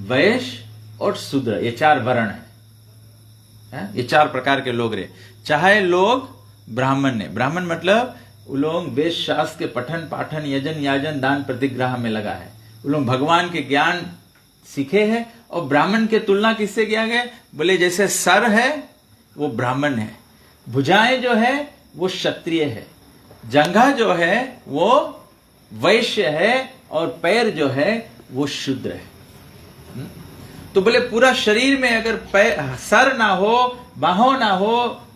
वैश्य और शूद्र, ये 4 वर्ण है। ये 4 प्रकार के लोग रहे। चाहे लोग ब्राह्मण ने, ब्राह्मण मतलब वो लोग वेद शास्त्र के पठन पाठन यजन याजन दान प्रतिग्रह में लगा है, वो लोग भगवान के ज्ञान सीखे हैं। और ब्राह्मण के तुलना किससे किया गया? बोले जैसे सर है वो ब्राह्मण है, भुजाएं जो है वो क्षत्रिय है, जंघा जो है वो वैश्य है और पैर जो है वो शूद्र है। तो बोले पूरा शरीर में अगर सर ना हो, बाहों ना हो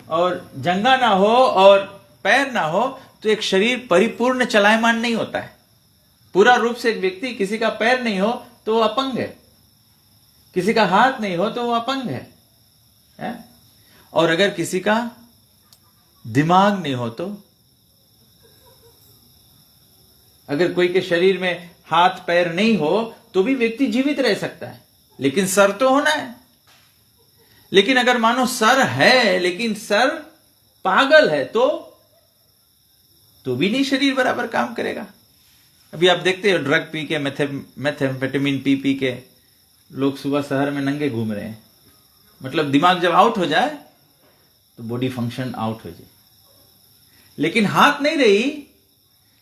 और जंघा ना हो और पैर ना हो तो एक शरीर परिपूर्ण चलायमान नहीं होता है। पूरा रूप से एक व्यक्ति, किसी का पैर नहीं हो तो वो अपंग है, किसी का हाथ नहीं हो तो वो अपंग है? और अगर किसी का दिमाग नहीं हो तो, अगर कोई के शरीर में हाथ पैर नहीं हो तो भी व्यक्ति जीवित रह सकता है, लेकिन सर तो होना है। लेकिन अगर मानो सर है लेकिन सर पागल है तो भी नहीं शरीर बराबर काम करेगा। अभी आप देखते हो ड्रग पी के, मेथेम्फेटामिन पी के लोग सुबह शहर में नंगे घूम रहे हैं। मतलब दिमाग जब आउट हो जाए तो बॉडी फंक्शन आउट हो जाए। लेकिन हाथ नहीं रही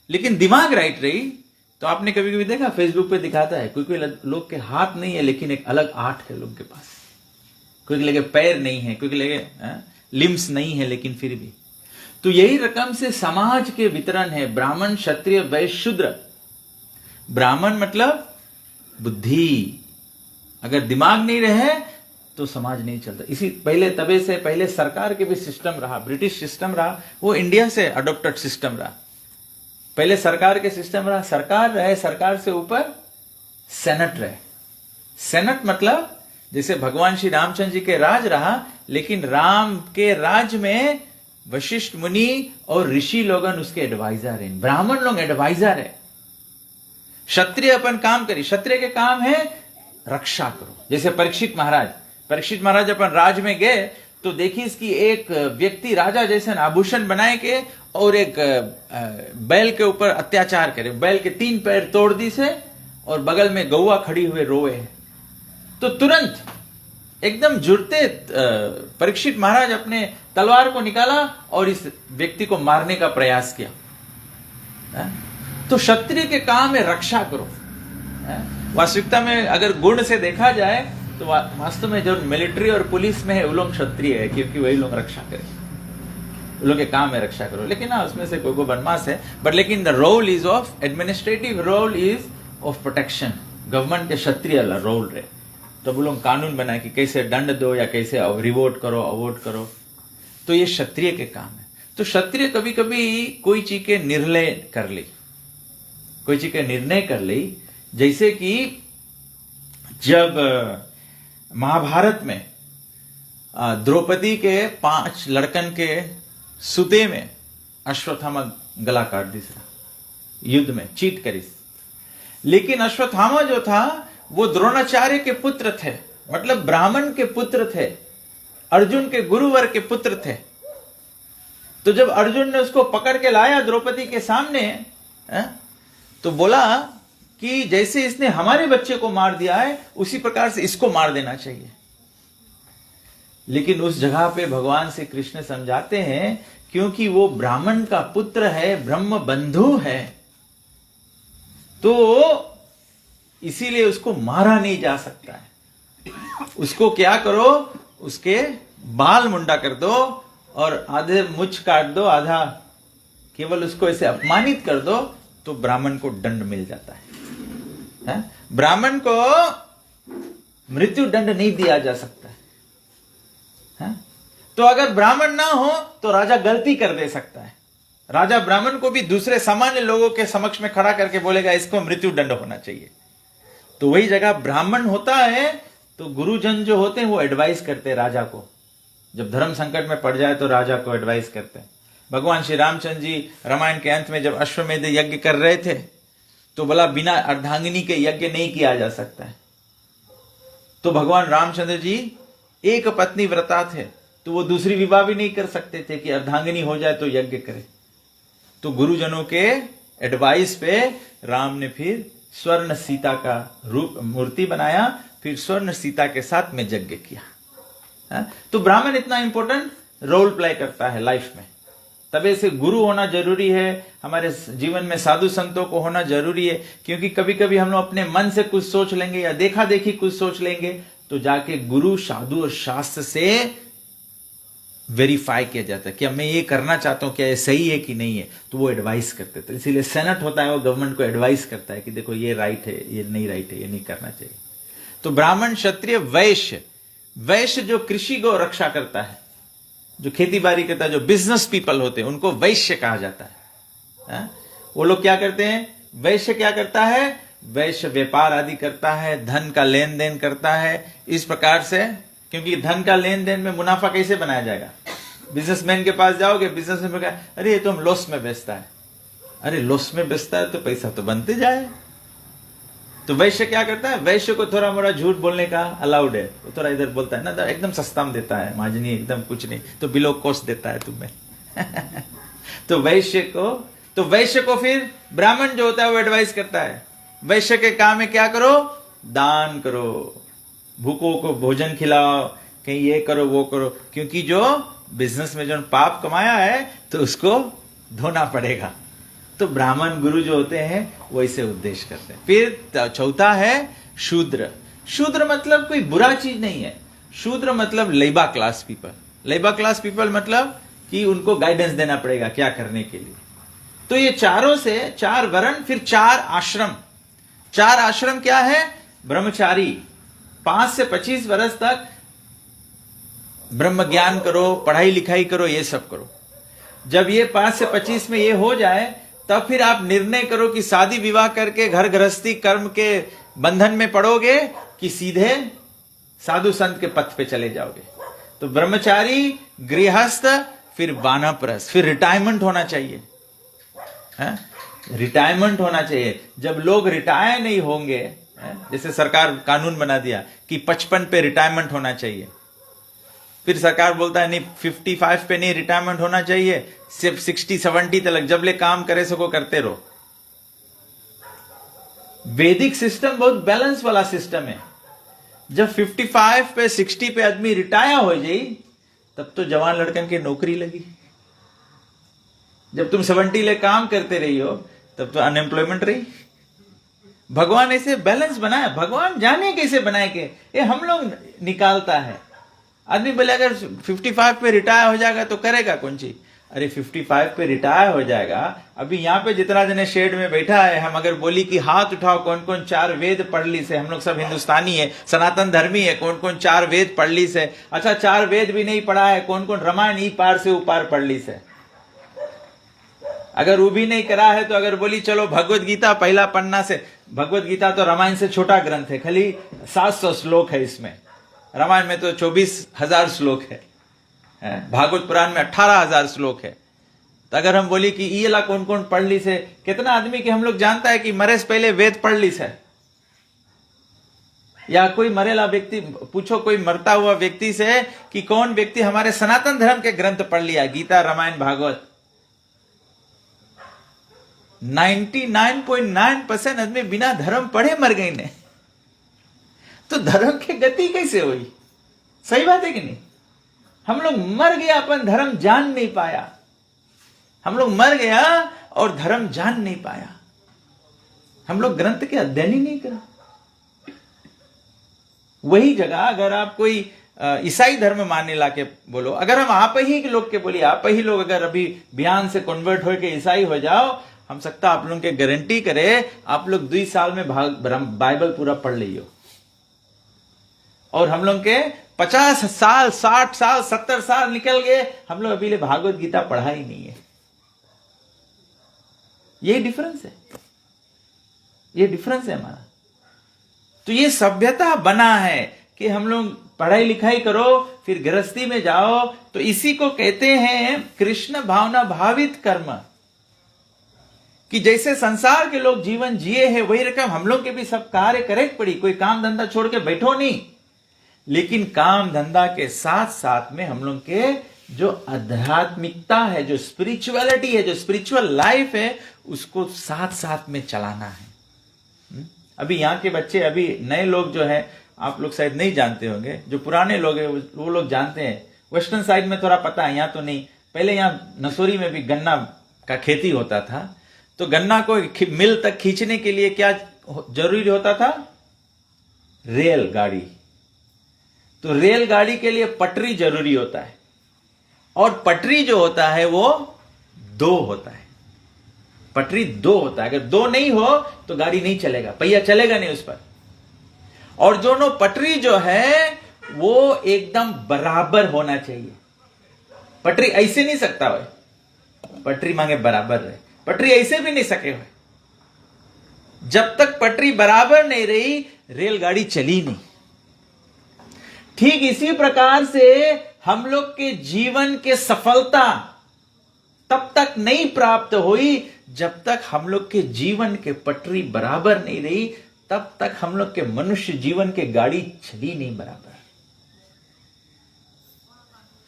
लेकिन दिमाग राइट रही तो आपने कभी कभी देखा फेसबुक पे दिखाता है, कोई लोग के हाथ नहीं है लेकिन एक अलग आर्ट है लोग के पास, कोई लगे पैर नहीं है, कोई लगे लिम्स नहीं है, लेकिन फिर भी। तो यही रकम से समाज के वितरण है, ब्राह्मण क्षत्रिय वैश्य शूद्र। ब्राह्मण मतलब बुद्धि, अगर दिमाग नहीं रहे तो समाज नहीं चलता। इसी पहले तबे से पहले सरकार के भी सिस्टम रहा, ब्रिटिश सिस्टम रहा, वो इंडिया से अडोप्टेड सिस्टम रहा। पहले सरकार के सिस्टम रहा, सरकार रहे, सरकार से ऊपर सेनेट रहे। सेनेट मतलब जैसे भगवान श्री रामचंद्र जी के राज रहा, लेकिन राम के राज में वशिष्ठ मुनि और ऋषि लोगन उसके एडवाइजर हैं, ब्राह्मण लोग एडवाइजर है। क्षत्रिय अपन काम करी, क्षत्रिय के काम है रक्षा करो। जैसे परीक्षित महाराज अपन राज में गए तो देखिए इसकी एक व्यक्ति राजा जैसे आभूषण बनाए के और एक बैल के ऊपर अत्याचार करे, बैल के 3 पैर तोड़ दी से और बगल में गौआ खड़ी हुए रोए। तो तुरंत एकदम जुड़ते परीक्षित महाराज अपने तलवार को निकाला और इस व्यक्ति को मारने का प्रयास किया। तो क्षत्रिय के काम है रक्षा करो। वास्तविकता में अगर गुण से देखा जाए तो वास्तव में जो मिलिट्री और पुलिस में है वो लोग क्षत्रिय है, क्योंकि वही लोग रक्षा करें, वो लोग के काम है रक्षा करो। लेकिन ना उसमें से कोई बदमाश है, बट लेकिन the role is of administrative role is of protection. Government के क्षत्रिय रोल रहे, तो वो लोग कानून बनाए कि कैसे दंड दो या कैसे रिवोट करो अवोट करो, तो ये क्षत्रिय के काम है। तो क्षत्रिय कभी कभी कोई चीज के निर्णय कर ली, कोई चीज के निर्णय कर ली। जैसे कि जब महाभारत में द्रौपदी के 5 लड़कन के सुते में अश्वत्थामा गला काट दी युद्ध में चीट करिस। लेकिन अश्वत्थामा जो था वो द्रोणाचार्य के पुत्र थे, मतलब ब्राह्मण के पुत्र थे, अर्जुन के गुरुवर के पुत्र थे। तो जब अर्जुन ने उसको पकड़ के लाया द्रौपदी के सामने तो बोला कि जैसे इसने हमारे बच्चे को मार दिया है उसी प्रकार से इसको मार देना चाहिए। लेकिन उस जगह पे भगवान श्री कृष्ण समझाते हैं क्योंकि वो ब्राह्मण का पुत्र है, ब्रह्म बंधु है, तो इसीलिए उसको मारा नहीं जा सकता है। उसको क्या करो, उसके बाल मुंडा कर दो और आधे मुछ काट दो, आधा केवल उसको ऐसे अपमानित कर दो, तो ब्राह्मण को दंड मिल जाता है। ब्राह्मण को मृत्यु दंड नहीं दिया जा सकता है। तो अगर ब्राह्मण ना हो तो राजा गलती कर दे सकता है। राजा ब्राह्मण को भी दूसरे सामान्य लोगों के समक्ष में खड़ा करके बोलेगा इसको मृत्यु दंड होना चाहिए। तो वही जगह ब्राह्मण होता है तो गुरुजन जो होते हैं वो एडवाइस करते हैं राजा को। जब धर्म संकट में पड़ जाए तो राजा को एडवाइस करते हैं। भगवान श्री रामचंद्र जी रामायण के अंत में जब अश्वमेध यज्ञ कर रहे थे तो बोला बिना अर्धांगिनी के यज्ञ नहीं किया जा सकता है। तो भगवान रामचंद्र जी एक पत्नी व्रता थे, तो वो दूसरी विवाह भी नहीं कर सकते थे कि अर्धांगिनी हो जाए तो यज्ञ करे। तो गुरुजनों के एडवाइस पे राम ने फिर स्वर्ण सीता का रूप मूर्ति बनाया, फिर स्वर्ण सीता के साथ में यज्ञ किया। तो ब्राह्मण इतना इंपॉर्टेंट रोल प्ले करता है लाइफ में। तबे से गुरु होना जरूरी है, हमारे जीवन में साधु संतों को होना जरूरी है, क्योंकि कभी कभी हम लोग अपने मन से कुछ सोच लेंगे या देखा देखी कुछ सोच लेंगे, तो जाके गुरु साधु और शास्त्र से वेरीफाई किया जाता है कि मैं ये करना चाहता हूं, क्या ये सही है कि नहीं है, तो वो एडवाइस करते थे। इसीलिए सेनेट होता है, वो गवर्नमेंट को एडवाइस करता है कि देखो ये राइट है, ये नहीं राइट है, ये नहीं करना चाहिए। तो ब्राह्मण, क्षत्रिय, वैश्य, वैश्य जो कृषि को रक्षा करता है, जो खेती बाड़ी करता है, जो बिजनेस पीपल होते हैं, उनको वैश्य कहा जाता है। वो लोग क्या करते हैं, वैश्य क्या करता है, वैश्य व्यापार आदि करता है, धन का लेन देन करता है इस प्रकार से। क्योंकि धन का लेन देन में मुनाफा कैसे बनाया जाएगा, बिजनेसमैन के पास जाओगे, बिजनेसमैन कहा अरे ये तो हम लॉस में बेचता है, अरे लॉस में बेचता है तो पैसा तो बनते जाए। तो वैश्य क्या करता है, वैश्य को थोड़ा मोड़ा झूठ बोलने का अलाउड है, वो थोड़ा इधर बोलता है ना, एकदम सस्ता में देता है, माजनी एकदम कुछ नहीं, तो बिलो कॉस्ट देता है तुम्हें। तो वैश्य को फिर ब्राह्मण जो होता है वो एडवाइस करता है, वैश्य के काम में क्या करो, दान करो, भूखों को भोजन खिलाओ, कहीं ये करो वो करो, क्योंकि जो बिजनेस में जो पाप कमाया है तो उसको धोना पड़ेगा। तो ब्राह्मण गुरु जो होते हैं वो इसे उद्देश्य करते हैं। फिर चौथा है शूद्र। शूद्र मतलब कोई बुरा चीज नहीं है, शूद्र मतलब लेबा क्लास पीपल। लेबा क्लास पीपल मतलब कि उनको गाइडेंस देना पड़ेगा क्या करने के लिए। तो ये चारों से 4 वर्ण, फिर 4 आश्रम। 4 आश्रम क्या है, ब्रह्मचारी 5 से 25 वर्ष तक ब्रह्म ज्ञान करो, पढ़ाई लिखाई करो, ये सब करो। जब ये 5 से 25 में ये हो जाए तब फिर आप निर्णय करो कि शादी विवाह करके घर गृहस्थी कर्म के बंधन में पड़ोगे कि सीधे साधु संत के पथ पे चले जाओगे। तो ब्रह्मचारी, गृहस्थ, फिर वानप्रस्थ, फिर रिटायरमेंट होना चाहिए। रिटायरमेंट होना चाहिए। जब लोग रिटायर नहीं होंगे, जैसे सरकार कानून बना दिया कि 55 पे रिटायरमेंट होना चाहिए, फिर सरकार बोलता है नहीं 55 पे नहीं रिटायरमेंट होना चाहिए, सिर्फ 60-70 तक जब ले काम करे सको करते रहो। वैदिक सिस्टम बहुत बैलेंस वाला सिस्टम है। जब 55 पे 60 पे आदमी रिटायर हो जाए तब तो जवान लड़कन के नौकरी लगी। जब तुम 70 ले काम करते रही हो तब तो अनएम्प्लॉयमेंट रही। भगवान ऐसे बैलेंस बनाया, भगवान जाने कैसे बनाए के ये हम लोग निकालता है। आदमी बोले अगर 55 पे रिटायर हो जाएगा तो करेगा कौन चीज। अरे 55 पे रिटायर हो जाएगा, अभी यहाँ पे जितना जने शेड में बैठा है, हम अगर बोली कि हाथ उठाओ कौन कौन 4 वेद पढ़ ली से, हम लोग सब हिंदुस्तानी है, सनातन धर्मी है, कौन कौन 4 वेद पढ़ ली से। अच्छा 4 वेद भी नहीं पढ़ा है, कौन कौन रामायण ई पार से उपार पढ़ ली से। अगर वो भी नहीं करा है तो अगर बोली चलो भगवत गीता पहला पन्ना से, भगवत गीता तो रामायण से छोटा ग्रंथ है, खाली 700 श्लोक है इसमें, रामायण में तो 24,000 श्लोक है, भागवत पुराण में 18,000 श्लोक है। तो अगर हम बोली कि ये ला कौन कौन पढ़ ली से, कितना आदमी के हम लोग जानता है कि मरे से पहले वेद पढ़ ली से। या कोई मरेला व्यक्ति पूछो, कोई मरता हुआ व्यक्ति से कि कौन व्यक्ति हमारे सनातन धर्म के ग्रंथ पढ़ लिया, गीता रामायण भागवत। 99.9% आदमी बिना धर्म पढ़े मर गए ने। तो धर्म की गति कैसे हुई? सही बात है कि नहीं? हम लोग मर गया, अपन धर्म जान नहीं पाया। हम लोग मर गया और धर्म जान नहीं पाया। हम लोग ग्रंथ के अध्ययन ही नहीं करा। वही जगह अगर आप कोई ईसाई धर्म मानने लाके बोलो, अगर हम आप ही के लोग के बोलिए, आप ही लोग अगर अभी बयान से कन्वर्ट होके ईसाई हो जाओ, हम सकता आप लोगों के गारंटी करे आप लोग 2 साल में बाइबल पूरा पढ़ लियो। और हम लोग के 50 साल 60 साल 70 साल निकल गए, हम लोग अभी ले भागवत गीता पढ़ा ही नहीं है। ये डिफरेंस है, ये डिफरेंस है हमारा। तो ये सभ्यता बना है कि हम लोग पढ़ाई लिखाई करो फिर गृहस्थी में जाओ, तो इसी को कहते हैं कृष्ण भावना भावित कर्म। कि जैसे संसार के लोग जीवन जिए हैं वही रकम हम लोग के भी सब कार्य करे पड़ी। कोई काम धंधा छोड़ के बैठो नहीं, लेकिन काम धंधा के साथ साथ में हम लोग के जो आध्यात्मिकता है, जो स्पिरिचुअलिटी है, जो स्पिरिचुअल लाइफ है, उसको साथ साथ में चलाना है। अभी यहाँ के बच्चे, अभी नए लोग जो है, आप लोग शायद नहीं जानते होंगे, जो पुराने लोग हैं वो लोग जानते हैं। वेस्टर्न साइड में थोड़ा पता है, यहाँ तो नहीं। पहले यहाँ नसोरी में भी गन्ना का खेती होता था, तो गन्ना को मिल तक खींचने के लिए क्या जरूरी होता था? रेलगाड़ी। तो रेलगाड़ी के लिए पटरी जरूरी होता है, और पटरी जो होता है वो 2 होता है। पटरी 2 होता है। अगर 2 नहीं हो तो गाड़ी नहीं चलेगा, पहिया चलेगा नहीं उस पर। और दोनों पटरी जो है वो एकदम बराबर होना चाहिए। पटरी ऐसे नहीं सकता है, पटरी मांगे बराबर रहे। पटरी ऐसे भी नहीं सके हुए। जब तक पटरी बराबर नहीं रही रेलगाड़ी चली नहीं। ठीक इसी प्रकार से हम लोग के जीवन के सफलता तब तक नहीं प्राप्त हुई जब तक हम लोग के जीवन के पटरी बराबर नहीं रही, तब तक हम लोग के मनुष्य जीवन के गाड़ी चली नहीं बराबर।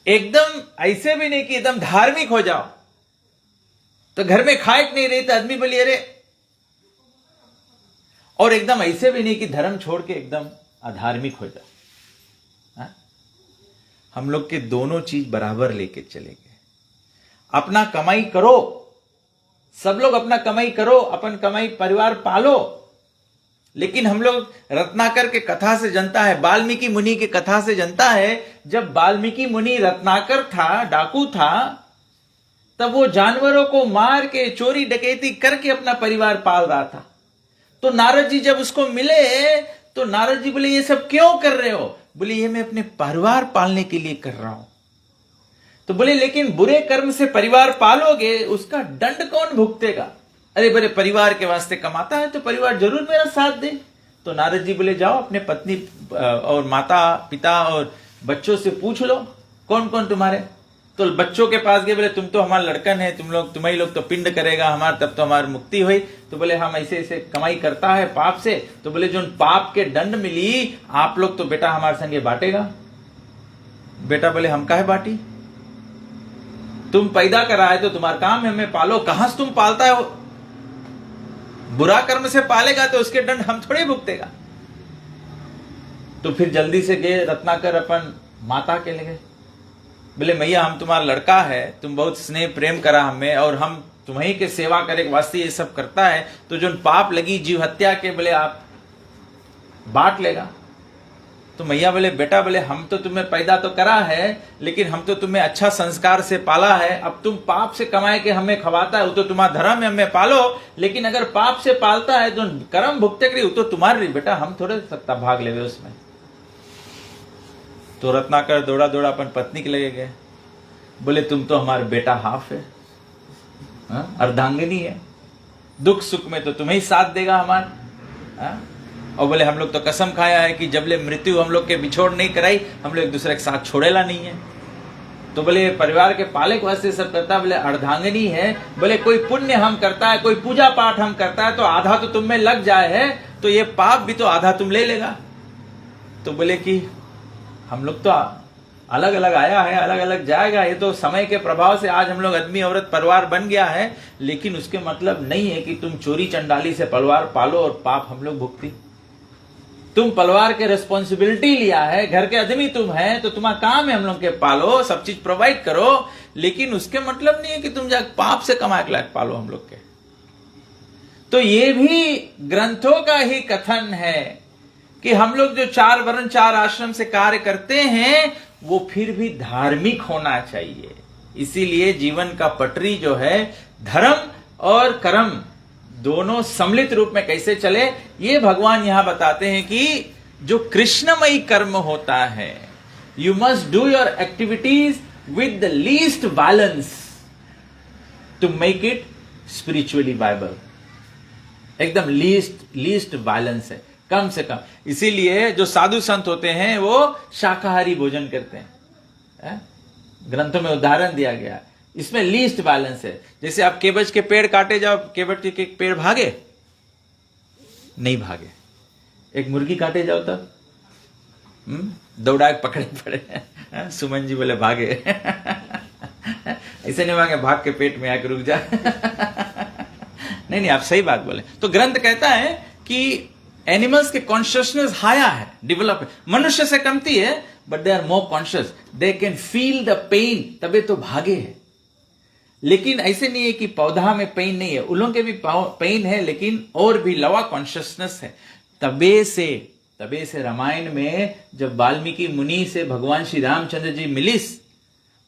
एकदम ऐसे भी नहीं कि एकदम धार्मिक हो जाओ, तो घर में खाए नहीं रही तो आदमी बोलिए अरे, और एकदम ऐसे भी नहीं कि धर्म छोड़ के एकदम अधार्मिक हो जाओ। हम लोग के दोनों चीज बराबर लेके चलेंगे। अपना कमाई करो, सब लोग अपना कमाई करो, अपन कमाई परिवार पालो। लेकिन हम लोग रत्नाकर के कथा से जनता है, वाल्मीकि मुनि के कथा से जनता है, जब वाल्मीकि मुनि रत्नाकर था, डाकू था, तब वो जानवरों को मार के चोरी डकैती करके अपना परिवार पाल रहा था। तो नारद जी जब उसको मिले तो नारद जी बोले ये सब क्यों कर रहे हो? बोले ये मैं अपने परिवार पालने के लिए कर रहा हूं। तो बोले लेकिन बुरे कर्म से परिवार पालोगे, उसका दंड कौन भुगतेगा? अरे बोले परिवार के वास्ते कमाता है तो परिवार जरूर मेरा साथ दे। तो नारद जी बोले जाओ अपने पत्नी और माता पिता और बच्चों से पूछ लो कौन कौन तुम्हारे। तो बच्चों के पास गए, बोले तुम तो हमारा लड़कन है, तुम्हारी लोग तो पिंड करेगा हमारा, तब तो हमारी मुक्ति हुई। तो बोले हम ऐसे ऐसे कमाई करता है पाप से। तो बोले जो पाप के दंड मिली आप लोग तो बेटा हमारे संगे बांटेगा। बेटा बोले हम काहे बाटी, तुम पैदा करा है तो तुम्हारा काम है हमें पालो, कहां से तुम पालता है? बुरा कर्म से पालेगा तो उसके दंड हम थोड़े भुगतेगा। तो फिर जल्दी से गए रत्नाकर अपन माता के लिए, बोले मैया हम तुम्हारा लड़का है, तुम बहुत स्नेह प्रेम करा हमें और हम तुम्हें के सेवा करे के वास्ते ये सब करता है, तो जो पाप लगी जीव हत्या के बोले आप बांट लेगा। तो मैया बोले बेटा बोले हम तो तुम्हें पैदा तो करा है, लेकिन हम तो तुम्हें अच्छा संस्कार से पाला है, अब तुम पाप से कमाए के हमें खवाता है, वो तो तुम्हारा धर्म है, हमें पालो, लेकिन अगर पाप से पालता है तो कर्म भुगते करी, वो तो तुम्हारी बेटा, हम थोड़े सकता भाग लेवे उसमें। तो रत्नाकर दौड़ा दौड़ा अपन पत्नी के लगे गए, बोले तुम तो हमारे बेटा हाफ है, अर्धांगिनी है, दुख सुख में तो तुम्हें ही साथ देगा हमारा। और बोले हम लोग तो कसम खाया है कि जबले मृत्यु हम लोग के बिछोड़ नहीं कराई, हम लोग एक दूसरे के साथ छोड़ेला नहीं है। तो बोले परिवार के पाले के वास्ते सब करता है, बोले अर्धांगिनी है, बोले कोई पुण्य हम करता है, कोई पूजा पाठ हम करता है, तो आधा तो तुम में लग जाए है, तो ये पाप भी तो आधा तुम ले लेगा। तो बोले कि हम लोग तो अलग अलग आया है, अलग अलग जाएगा, ये तो समय के प्रभाव से आज हम लोग आदमी औरत परिवार बन गया है, लेकिन उसके मतलब नहीं है कि तुम चोरी चंडाली से परिवार पालो और पाप हम लोग भुगती। तुम परिवार के रिस्पॉन्सिबिलिटी लिया है, घर के आदमी तुम है, तो तुम्हारा काम है हम लोग के पालो, सब चीज प्रोवाइड करो, लेकिन उसके मतलब नहीं है कि तुम जाकर पाप से कमा के लायक पालो हम लोग के। तो ये भी ग्रंथों का ही कथन है कि हम लोग जो 4 वर्ण 4 आश्रम से कार्य करते हैं वो फिर भी धार्मिक होना चाहिए। इसीलिए जीवन का पटरी जो है धर्म और कर्म दोनों सम्मिलित रूप में कैसे चले, ये भगवान यहां बताते हैं कि जो कृष्णमयी कर्म होता है, you must do your activities with the least balance to make it spiritually viable. एकदम लीस्ट बैलेंस है, कम से कम। इसीलिए जो साधु संत होते हैं वो शाकाहारी भोजन करते हैं, ग्रंथों में उदाहरण दिया गया। इसमें लीस्ट बैलेंस है। जैसे आप केबज के पेड़ काटे जाओ, केबज के पेड़ भागे नहीं भागे, एक मुर्गी काटे जाओ तब दौड़ा के पकड़े पड़े। सुमन जी बोले भागे ऐसे नहीं भागे, भाग के पेट में आके रुक जा। नहीं आप सही बात बोले। तो ग्रंथ कहता है कि एनिमल्स के कॉन्शियसनेस हाया है, डेवलप है, मनुष्य से कमती है, but they are more conscious, they can feel the pain, तबे तो भागे है। लेकिन ऐसे नहीं है कि पौधा में पेन नहीं है, उन लोगों के भी पेन है, लेकिन और भी लवा कॉन्शियसनेस है। तबे से रामायण में जब वाल्मीकि मुनि से भगवान श्री रामचंद्र जी मिलिस,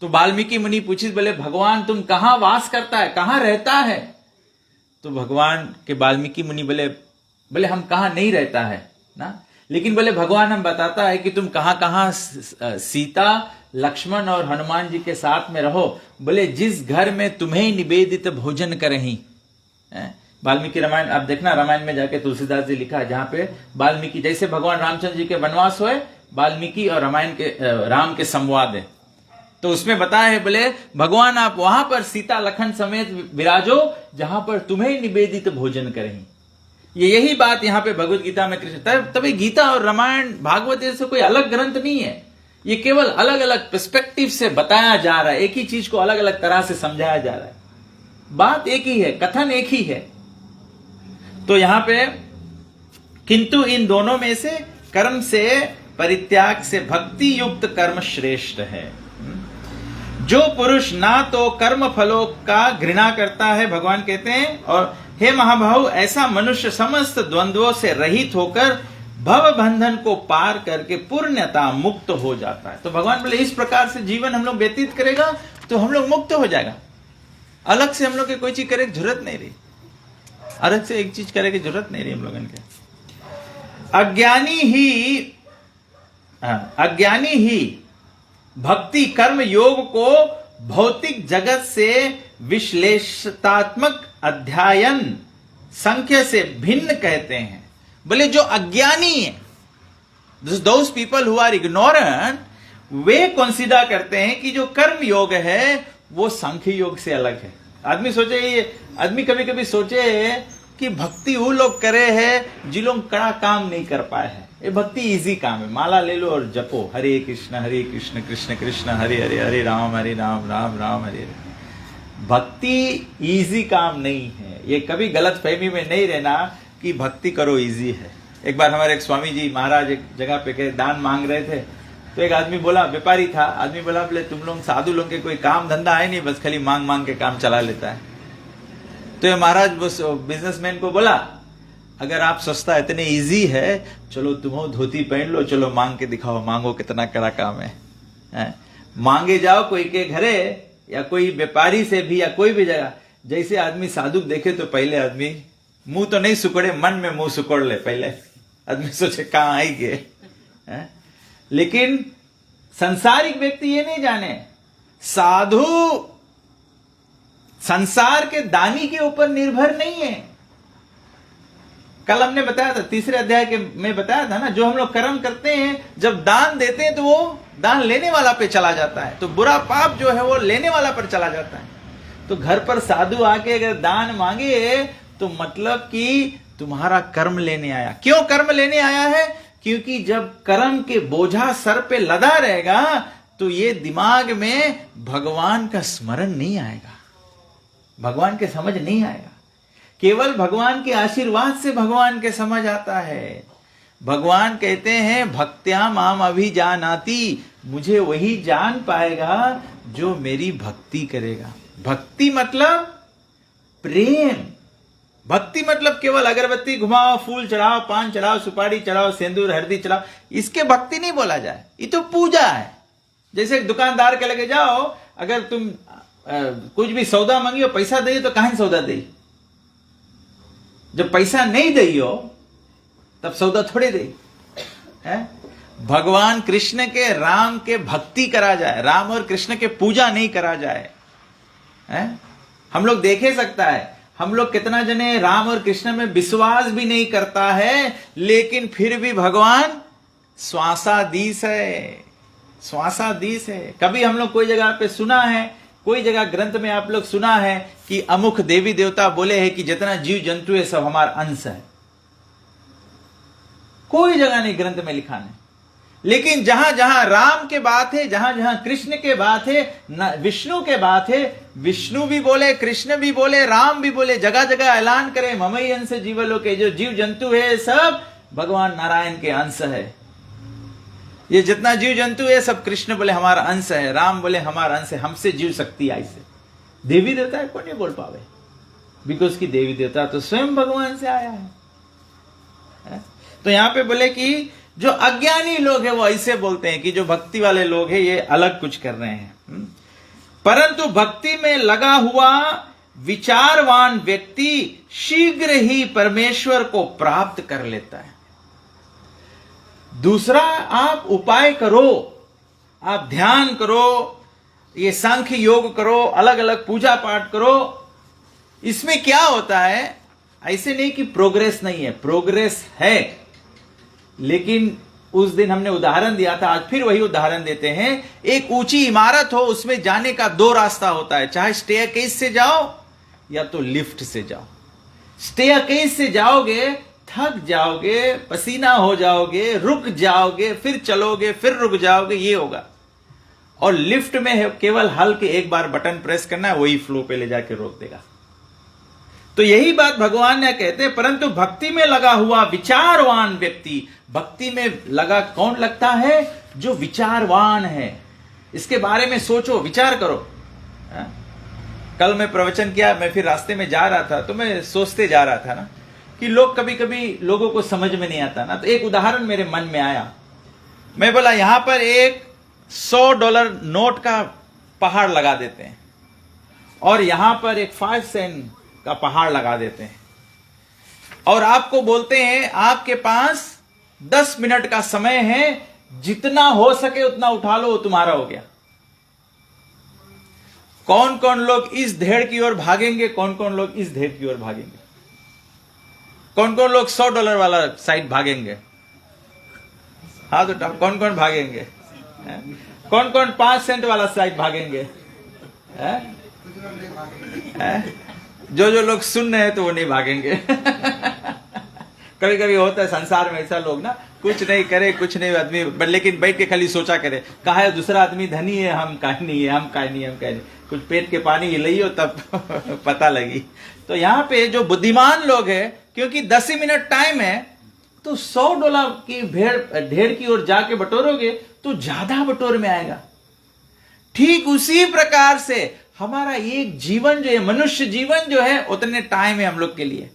तो वाल्मीकि मुनि पूछिस, बोले भगवान तुम कहां वास करता है, कहां रहता है? तो भगवान के वाल्मीकि मुनि बोले हम कहां नहीं रहता है ना, लेकिन बोले भगवान हम बताता है कि तुम कहां कहां सीता लक्ष्मण और हनुमान जी के साथ में रहो। बोले जिस घर में तुम्हें निवेदित भोजन करही। वाल्मीकि रामायण आप देखना, रामायण में जाके तुलसीदास जी लिखा है, जहां पे वाल्मीकि जैसे भगवान रामचंद्र जी के वनवास हुए, वाल्मीकि और रामायण के राम के संवाद है, तो उसमें बताया है, बोले भगवान आप वहां पर सीता लखन समेत विराजो जहां पर तुम्हें निवेदित भोजन करें। यही बात यहां पे भगवत गीता में कृष्ण, तभी गीता और रामायण भागवत जैसे कोई अलग ग्रंथ नहीं है, ये केवल अलग अलग पर्सपेक्टिव से बताया जा रहा है, एक ही चीज को अलग अलग तरह से समझाया जा रहा है, बात एक ही है, कथन एक ही है। तो यहां पे किंतु इन दोनों में से कर्म से परित्याग से भक्ति युक्त कर्म श्रेष्ठ है। जो पुरुष ना तो कर्म फलों का घृणा करता है, भगवान कहते हैं, और हे महाभाव ऐसा मनुष्य समस्त द्वंद्वों से रहित होकर भव बंधन को पार करके पूर्णता मुक्त हो जाता है। तो भगवान बोले इस प्रकार से जीवन हम लोग व्यतीत करेगा तो हम लोग मुक्त हो जाएगा। अलग से हम लोग की कोई चीज करे की जरूरत नहीं रही, अलग से एक चीज करे की जरूरत नहीं रही हम लोगों के। अज्ञानी ही भक्ति कर्म योग को भौतिक जगत से विश्लेषणात्मक अध्ययन संख्या से भिन्न कहते हैं। बोले जो अज्ञानी है, those people who are ignorant, वे कंसीडर करते हैं कि जो कर्म योग है वो सांख्य योग से अलग है। आदमी कभी कभी सोचे कि भक्ति वो लोग करे हैं जिन लोग कड़ा काम नहीं कर पाए हैं। ये भक्ति इजी काम है, माला ले लो और जपो हरे कृष्ण कृष्ण कृष्ण हरे हरे, हरे राम राम राम हरे हरे। भक्ति इजी काम नहीं है, ये कभी गलत फहमी में नहीं रहना कि भक्ति करो इजी है। एक बार हमारे एक स्वामी जी महाराज एक जगह पे गए, दान मांग रहे थे, तो एक आदमी बोला, व्यापारी था, आदमी बोला, बोले तुम लोग साधु लोग के कोई काम धंधा है नहीं, बस खाली मांग मांग के काम चला लेता है। तो ये महाराज बिजनेसमैन को बोला, अगर आप सोचता इतने इजी है, चलो तुम धोती पहन लो, चलो मांग के दिखाओ, मांगो कितना कड़ा काम है? मांगे जाओ कोई के घरे या कोई व्यापारी से भी या कोई भी जगह, जैसे आदमी साधु देखे तो पहले आदमी मुंह तो नहीं सुकड़े, मन में मुंह सुकड़ ले, पहले आदमी सोचे कहां आएंगे। लेकिन संसारिक व्यक्ति ये नहीं जाने, साधु संसार के दानी के ऊपर निर्भर नहीं है। कल हमने बताया था, तीसरे अध्याय के में बताया था ना, जो हम लोग कर्म करते हैं, जब दान देते हैं तो वो दान लेने वाला पे चला जाता है, तो बुरा पाप जो है वो लेने वाला पर चला जाता है। तो घर पर साधु आके अगर दान मांगे तो मतलब कि तुम्हारा कर्म लेने आया। क्यों कर्म लेने आया है? क्योंकि जब कर्म के बोझा सर पे लदा रहेगा तो ये दिमाग में भगवान का स्मरण नहीं आएगा, भगवान के समझ नहीं आएगा। केवल भगवान के आशीर्वाद से भगवान के समझ आता है। भगवान कहते हैं भक्त्या माम अभिजानाति, मुझे वही जान पाएगा जो मेरी भक्ति करेगा। भक्ति मतलब प्रेम। भक्ति मतलब केवल अगरबत्ती घुमाओ, फूल चढ़ाओ, पान चढ़ाओ, सुपारी चढ़ाओ, सिंदूर हल्दी चढ़ाओ, इसके भक्ति नहीं बोला जाए, ये तो पूजा है। जैसे दुकानदार के लगे जाओ, अगर तुम कुछ भी सौदा मांगियो, पैसा दे तो कहां सौदा दे? जब पैसा नहीं दियो तब सौदा थोड़े दे है? भगवान कृष्ण के, राम के भक्ति करा जाए, राम और कृष्ण के पूजा नहीं करा जाए है? हम लोग देखे सकता है, हम लोग कितना जने राम और कृष्ण में विश्वास भी नहीं करता है, लेकिन फिर भी भगवान श्वासाधीश है, श्वासाधीश है। कभी हम लोग कोई जगह पे सुना है, कोई जगह ग्रंथ में आप लोग सुना है कि अमुक देवी देवता बोले हैं कि जितना जीव जंतु है सब हमारा अंश है? कोई जगह नहीं ग्रंथ में लिखा नहीं। लेकिन जहां जहां राम के बात है, जहां जहां कृष्ण के बात है, विष्णु के बात है, विष्णु भी बोले, कृष्ण भी बोले, राम भी बोले, जगह जगह ऐलान करे ममई अंश जीवलोक के, जो जीव जंतु है सब भगवान नारायण के अंश है। ये जितना जीव जंतु है सब कृष्ण बोले हमारा अंश है, राम बोले हमारा अंश है, हमसे जीव शक्ति आई से। देवी देवता है कौन नहीं बोल पावे, बिकॉज की देवी देवता तो स्वयं भगवान से आया है। तो यहां पे बोले कि जो अज्ञानी लोग हैं वो ऐसे बोलते हैं कि जो भक्ति वाले लोग हैं ये अलग कुछ कर रहे हैं, परंतु भक्ति में लगा हुआ विचारवान व्यक्ति शीघ्र ही परमेश्वर को प्राप्त कर लेता है। दूसरा, आप उपाय करो, आप ध्यान करो, ये सांख्य योग करो, अलग अलग पूजा पाठ करो, इसमें क्या होता है? ऐसे नहीं कि प्रोग्रेस नहीं है, प्रोग्रेस है। लेकिन उस दिन हमने उदाहरण दिया था, आज फिर वही उदाहरण देते हैं। एक ऊंची इमारत हो, उसमें जाने का दो रास्ता होता है, चाहे स्टेयरकेस से जाओ या तो लिफ्ट से जाओ। स्टेयरकेस से जाओगे थक जाओगे, पसीना हो जाओगे, रुक जाओगे, फिर चलोगे, फिर रुक जाओगे, ये होगा। और लिफ्ट में है केवल हल्के एक बार बटन प्रेस करना है, वही फ्लो पे ले जाके रोक देगा। तो यही बात भगवान ने कहते हैं, परंतु भक्ति में लगा हुआ विचारवान व्यक्ति, भक्ति में लगा कौन लगता है? जो विचारवान है। इसके बारे में सोचो, विचार करो। कल मैं प्रवचन किया, मैं फिर रास्ते में जा रहा था तो मैं सोचते जा रहा था ना कि लोग कभी कभी लोगों को समझ में नहीं आता ना, तो एक उदाहरण मेरे मन में आया। मैं बोला यहां पर एक $100 नोट का पहाड़ लगा देते हैं और यहां पर एक 5 सेंट का पहाड़ लगा देते हैं और आपको बोलते हैं आपके पास 10 मिनट का समय है, जितना हो सके उतना उठा लो, तुम्हारा हो गया। कौन कौन लोग इस ढेर की ओर भागेंगे, कौन कौन लोग इस ढेर की ओर भागेंगे? कौन कौन लोग $100 वाला साइड भागेंगे? हाँ तो कौन कौन भागेंगे? कौन कौन 5 सेंट वाला साइड भागेंगे? जो जो लोग सुन रहे हैं तो वो नहीं भागेंगे। कभी कभी होता है संसार में ऐसा लोग ना, कुछ नहीं करे, कुछ नहीं आदमी, लेकिन बैठ के खाली सोचा करे, कहा है दूसरा आदमी धनी है, हम काहे नहीं है, हम काहे नहीं, कुछ पेट के पानी हिलाइयो तब पता लगी। तो यहाँ पे जो बुद्धिमान लोग है, क्योंकि 10 ही मिनट टाइम है, तो $100 की ढेर की ओर जाके बटोरोगे तो ज्यादा बटोर में आएगा। ठीक उसी प्रकार से हमारा एक जीवन जो है, मनुष्य जीवन जो है, उतने टाइम है हम लोग के लिए।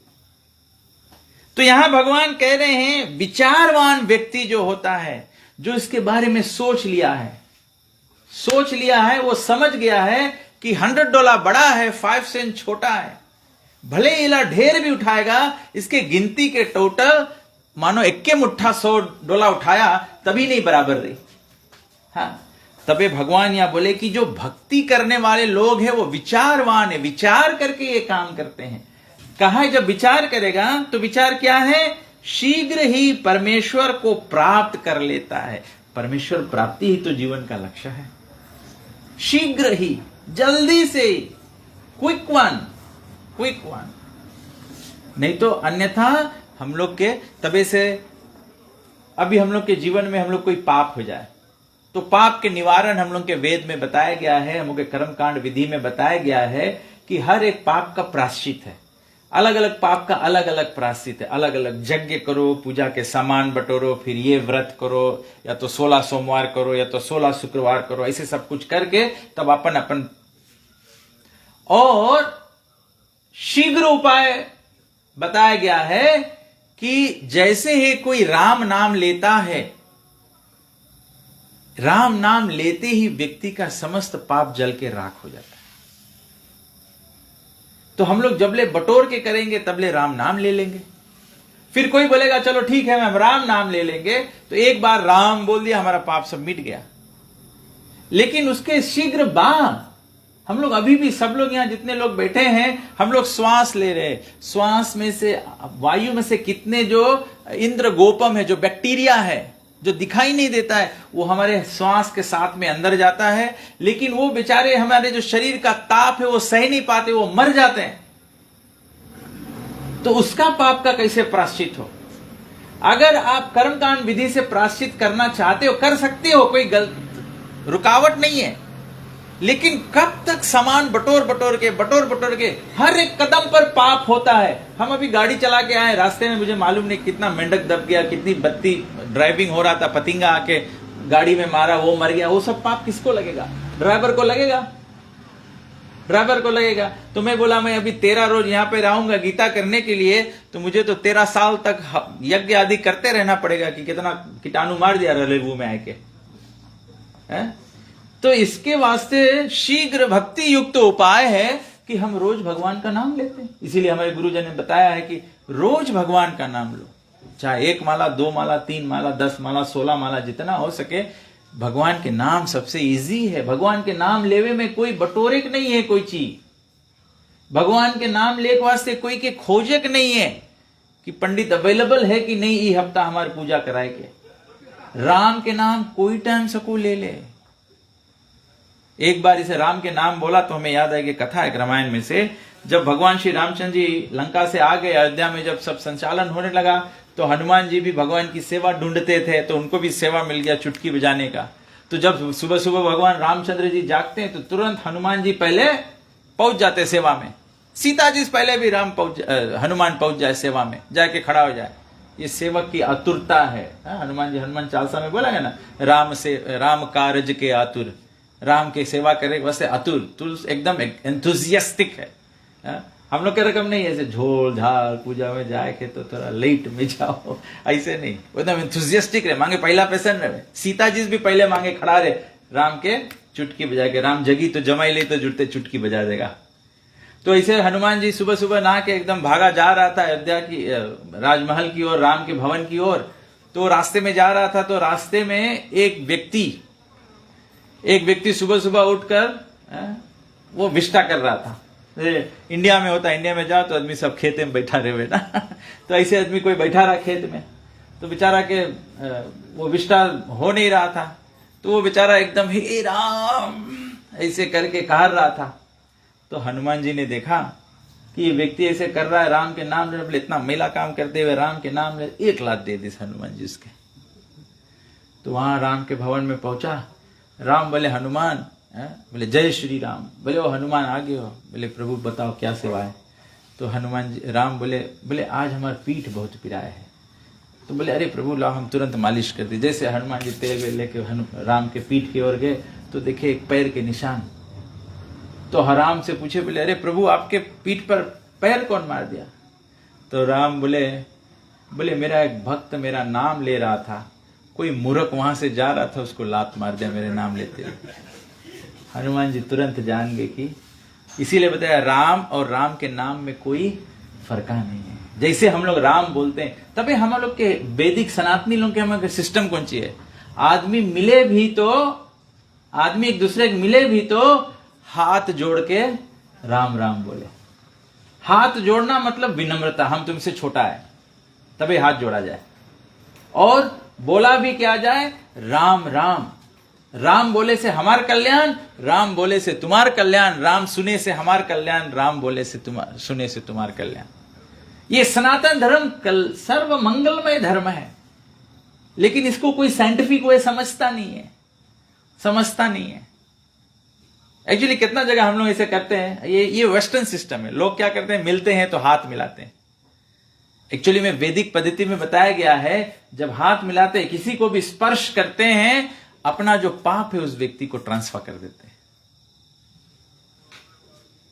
तो यहां भगवान कह रहे हैं विचारवान व्यक्ति जो होता है, जो इसके बारे में सोच लिया है, वो समझ गया है कि $100 बड़ा है, 5 सेंट छोटा है। भले इला ढेर भी उठाएगा, इसके गिनती के टोटल मानो इक्के मुट्ठा $100 उठाया तभी नहीं बराबर रही। हाँ, तबे भगवान यहां बोले कि जो भक्ति करने वाले लोग हैं वो विचारवान है, विचार करके ये काम करते हैं। कहा है जब विचार करेगा तो विचार क्या है? शीघ्र ही परमेश्वर को प्राप्त कर लेता है। परमेश्वर प्राप्ति ही तो जीवन का लक्ष्य है। शीघ्र ही, जल्दी से, क्विक वन। नहीं तो अन्यथा हम लोग के तबे से, अभी हम लोग के जीवन में हम लोग कोई पाप हो जाए तो पाप के निवारण हम लोग के वेद में बताया गया है, हम लोग के कर्मकांड विधि में बताया गया है कि हर एक पाप का प्रायश्चित है। अलग अलग पाप का अलग अलग प्रायश्चित है। अलग अलग यज्ञ करो, पूजा के सामान बटोरो, फिर ये व्रत करो, या तो 16 सोमवार करो, या तो 16 शुक्रवार करो, ऐसे सब कुछ करके तब अपन और शीघ्र उपाय बताया गया है कि जैसे ही कोई राम नाम लेता है, राम नाम लेते ही व्यक्ति का समस्त पाप जल के राख हो जाता है। तो हम लोग जबले बटोर के करेंगे तबले राम नाम ले लेंगे। फिर कोई बोलेगा चलो ठीक है हम राम नाम ले लेंगे, तो एक बार राम बोल दिया हमारा पाप सब मिट गया। लेकिन उसके शीघ्र बाद हम लोग अभी भी, सब लोग यहां जितने लोग बैठे हैं, हम लोग श्वास ले रहे हैं। श्वास में से, वायु में से कितने जो इंद्र गोपम है, जो बैक्टीरिया है, जो दिखाई नहीं देता है, वो हमारे श्वास के साथ में अंदर जाता है। लेकिन वो बेचारे हमारे जो शरीर का ताप है वो सह नहीं पाते, वो मर जाते हैं। तो उसका पाप का कैसे प्रायश्चित हो? अगर आप कर्मकांड विधि से प्रायश्चित करना चाहते हो, कर सकते हो, कोई गलत रुकावट नहीं है। लेकिन कब तक सामान बटोर बटोर के हर एक कदम पर पाप होता है। हम अभी गाड़ी चला के आए, रास्ते में मुझे मालूम नहीं कितना मेंढक दब गया, कितनी बत्ती ड्राइविंग हो रहा था, पतिंगा आके गाड़ी में मारा, वो मर गया। वो सब पाप किसको लगेगा? ड्राइवर को लगेगा। तो मैं बोला मैं अभी 13 रोज यहाँ पे रहूंगा गीता करने के लिए, तो मुझे तो 13 साल तक यज्ञ आदि करते रहना पड़ेगा कि कितना कीटाणु मार दिया रेलवे में आके। तो इसके वास्ते शीघ्र भक्ति युक्त उपाय है कि हम रोज भगवान का नाम लेते हैं। इसीलिए हमारे गुरुजन ने बताया है कि रोज भगवान का नाम लो, चाहे 1 माला, 2 माला, 3 माला, 10 माला, 16 माला, जितना हो सके। भगवान के नाम सबसे इजी है। भगवान के नाम लेवे में कोई बटोरेक नहीं है कोई चीज। भगवान के नाम ले वास्ते कोई के खोजक नहीं है कि पंडित अवेलेबल है कि नहीं, ये हफ्ता हमारी पूजा कराए के। राम के नाम कोई टाइम सको ले ले। एक बार इसे राम के नाम बोला तो हमें याद आएगी कथा है रामायण में से, जब भगवान श्री रामचंद्र जी लंका से आ गए, अयोध्या में जब सब संचालन होने लगा, तो हनुमान जी भी भगवान की सेवा ढूंढते थे, तो उनको भी सेवा मिल गया चुटकी बजाने का। तो जब सुबह सुबह भगवान रामचंद्र जी जागते हैं तो तुरंत हनुमान जी पहले पहुंच जाते सेवा में। सीता जी से पहले भी हनुमान पहुंच जाए सेवा में, जाके खड़ा हो जाए। ये सेवक की आतुरता है। हनुमान चालीसा में बोला है ना, राम कारज के आतुर, राम की सेवा करे वैसे अतुल, तुल एकदम एंथुजियास्टिक है। हम लोग के रकम नहीं ऐसे झोल झाल पूजा में जाए के तो थोड़ा लेट में जाओ, ऐसे नहीं, एकदम एंथुजियास्टिक रहे, मांगे पहला पैसन रहे। सीता जी भी पहले मांगे खड़ा रहे, राम के चुटकी बजा के, राम जगी तो जमाई ले तो जुटते चुटकी बजा देगा। तो ऐसे हनुमान जी सुबह सुबह नहा के एकदम भागा जा रहा था अयोध्या की राजमहल की ओर, राम के भवन की ओर। तो रास्ते में जा रहा था, तो रास्ते में एक व्यक्ति सुबह सुबह उठकर वो विष्टा कर रहा था। इंडिया में होता है, इंडिया में जाओ तो आदमी सब खेत में बैठा रहे बेटा तो ऐसे आदमी कोई बैठा रहा खेत में, तो बेचारा के वो विष्टा हो नहीं रहा था। तो वो बेचारा एकदम हे राम ऐसे करके कह रहा था। तो हनुमान जी ने देखा कि ये व्यक्ति ऐसे कर रहा है, राम के नाम ले, इतना मेला काम करते हुए राम के नाम ले, 1 लात दे दी हनुमान जी उसके। तो वहां राम के भवन में पहुंचा। राम बोले हनुमान, बोले जय श्री राम। बोले ओ हनुमान आ गए हो? बोले प्रभु बताओ क्या सेवा है? तो हनुमान जी राम बोले आज हमारा पीठ बहुत पिराया है। तो बोले अरे प्रभु लाओ हम तुरंत मालिश कर दी। जैसे हनुमान जी तेल लेके राम के पीठ की ओर गए तो देखे एक पैर के निशान। तो राम से पूछे, बोले अरे प्रभु आपके पीठ पर पैर कौन मार दिया? तो राम बोले मेरा एक भक्त मेरा नाम ले रहा था, कोई मूर्ख वहां से जा रहा था, उसको लात मार दिया मेरे नाम लेते हुए। हनुमान जी तुरंत जान गए कि इसीलिए बताया राम और राम के नाम में कोई फर्का नहीं है। जैसे हम लोग राम बोलते हैं, तभी हम लोग के वैदिक सनातनी लोग के हम सिस्टम कौन सी है, आदमी एक दूसरे के मिले भी तो हाथ जोड़ के राम राम बोले। हाथ जोड़ना मतलब विनम्रता, हम तुमसे छोटा है तभी हाथ जोड़ा जाए। और बोला भी क्या जाए, राम राम। राम बोले से हमार कल्याण, राम बोले से तुम्हार कल्याण, राम सुने से हमार कल्याण, राम बोले से सुने से तुम्हार कल्याण। ये सनातन धर्म सर्व मंगलमय धर्म है, लेकिन इसको कोई साइंटिफिक वे समझता नहीं है। एक्चुअली कितना जगह हम लोग ऐसे करते हैं, ये वेस्टर्न सिस्टम है। लोग क्या करते हैं, मिलते हैं तो हाथ मिलाते हैं। एक्चुअली में वैदिक पद्धति में बताया गया है, जब हाथ मिलाते हैं, किसी को भी स्पर्श करते हैं, अपना जो पाप है उस व्यक्ति को ट्रांसफर कर देते हैं।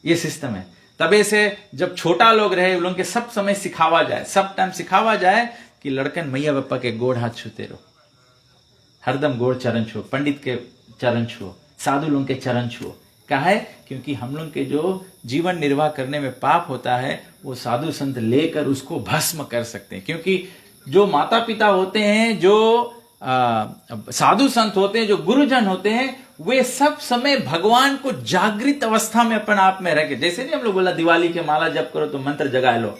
ये सिस्टम है। तबे से जब छोटा लोग रहे, उन लोगों के सब समय सिखावा जाए, सब टाइम सिखावा जाए कि लड़कन मैया बापा के गोड़ हाथ छूते रहो, हरदम गोड़ चरण छुओ, पंडित के चरण छुओ, साधु लोगों के चरण छुओ। क्या है? क्योंकि हम लोग के जो जीवन निर्वाह करने में पाप होता है, वो साधु संत लेकर उसको भस्म कर सकते हैं। क्योंकि जो माता पिता होते हैं, जो साधु संत होते हैं, जो गुरुजन होते हैं, वे सब समय भगवान को जागृत अवस्था में अपन आप में रह के, जैसे नहीं हम लोग बोला दिवाली के माला जप करो तो मंत्र जगा लो,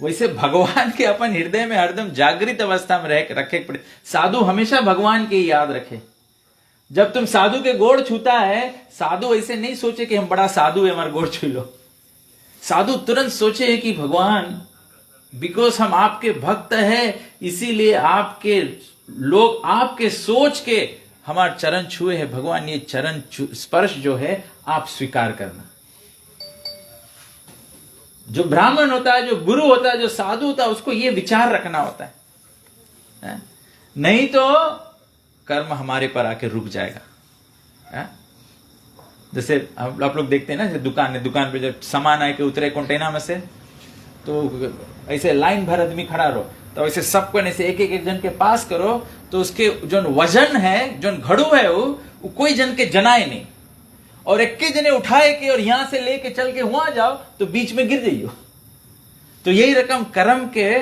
वैसे भगवान के अपन हृदय में हरदम जागृत अवस्था में रह रखे पड़े। साधु हमेशा भगवान की याद रखे। जब तुम साधु के गोड़ छूता है, साधु ऐसे नहीं सोचे कि हम बड़ा साधु है, हमारे गोड़ छू लो। साधु तुरंत सोचे कि भगवान, बिकॉज हम आपके भक्त हैं, इसीलिए आपके लोग आपके सोच के हमारे चरण छुए हैं। भगवान ये चरण स्पर्श जो है आप स्वीकार करना। जो ब्राह्मण होता है, जो गुरु होता है, जो साधु होता है, उसको ये विचार रखना होता है। नहीं तो कर्म हमारे पर आके रुक जाएगा। जैसे आप लोग देखते हैं ना, दुकान पे जब सामान आके उतरे कंटेनर में से, तो ऐसे लाइन भर आदमी खड़ा रहो, तो ऐसे सबको ऐसे एक जन के पास करो, तो उसके जो वजन है, जो घड़ू है, वो कोई जन के जनाए नहीं। और एक के जने उठाए के और यहां से लेके चल के वहां जाओ तो बीच में गिर जाइयो। तो यही रकम कर्म के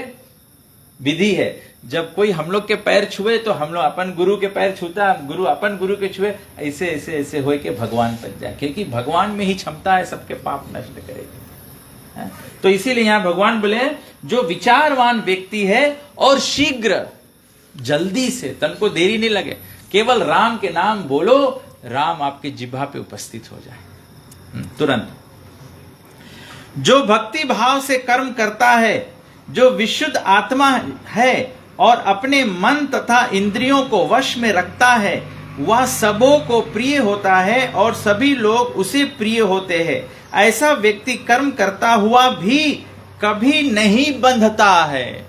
विधि है। जब कोई हम लोग के पैर छुए तो हम लोग अपन गुरु के पैर छूता, गुरु अपन गुरु के छुए, ऐसे ऐसे ऐसे हो के भगवान तक जाए। क्योंकि भगवान में ही क्षमता है सबके पाप नष्ट करेगी। तो इसीलिए यहां भगवान बोले जो विचारवान व्यक्ति है और शीघ्र, जल्दी से, तन को देरी नहीं लगे, केवल राम के नाम बोलो, राम आपके जिह्वा पे उपस्थित हो जाए तुरंत। जो भक्ति भाव से कर्म करता है, जो विशुद्ध आत्मा है और अपने मन तथा इंद्रियों को वश में रखता है, वह सबों को प्रिय होता है और सभी लोग उसे प्रिय होते हैं। ऐसा व्यक्ति कर्म करता हुआ भी कभी नहीं बंधता है।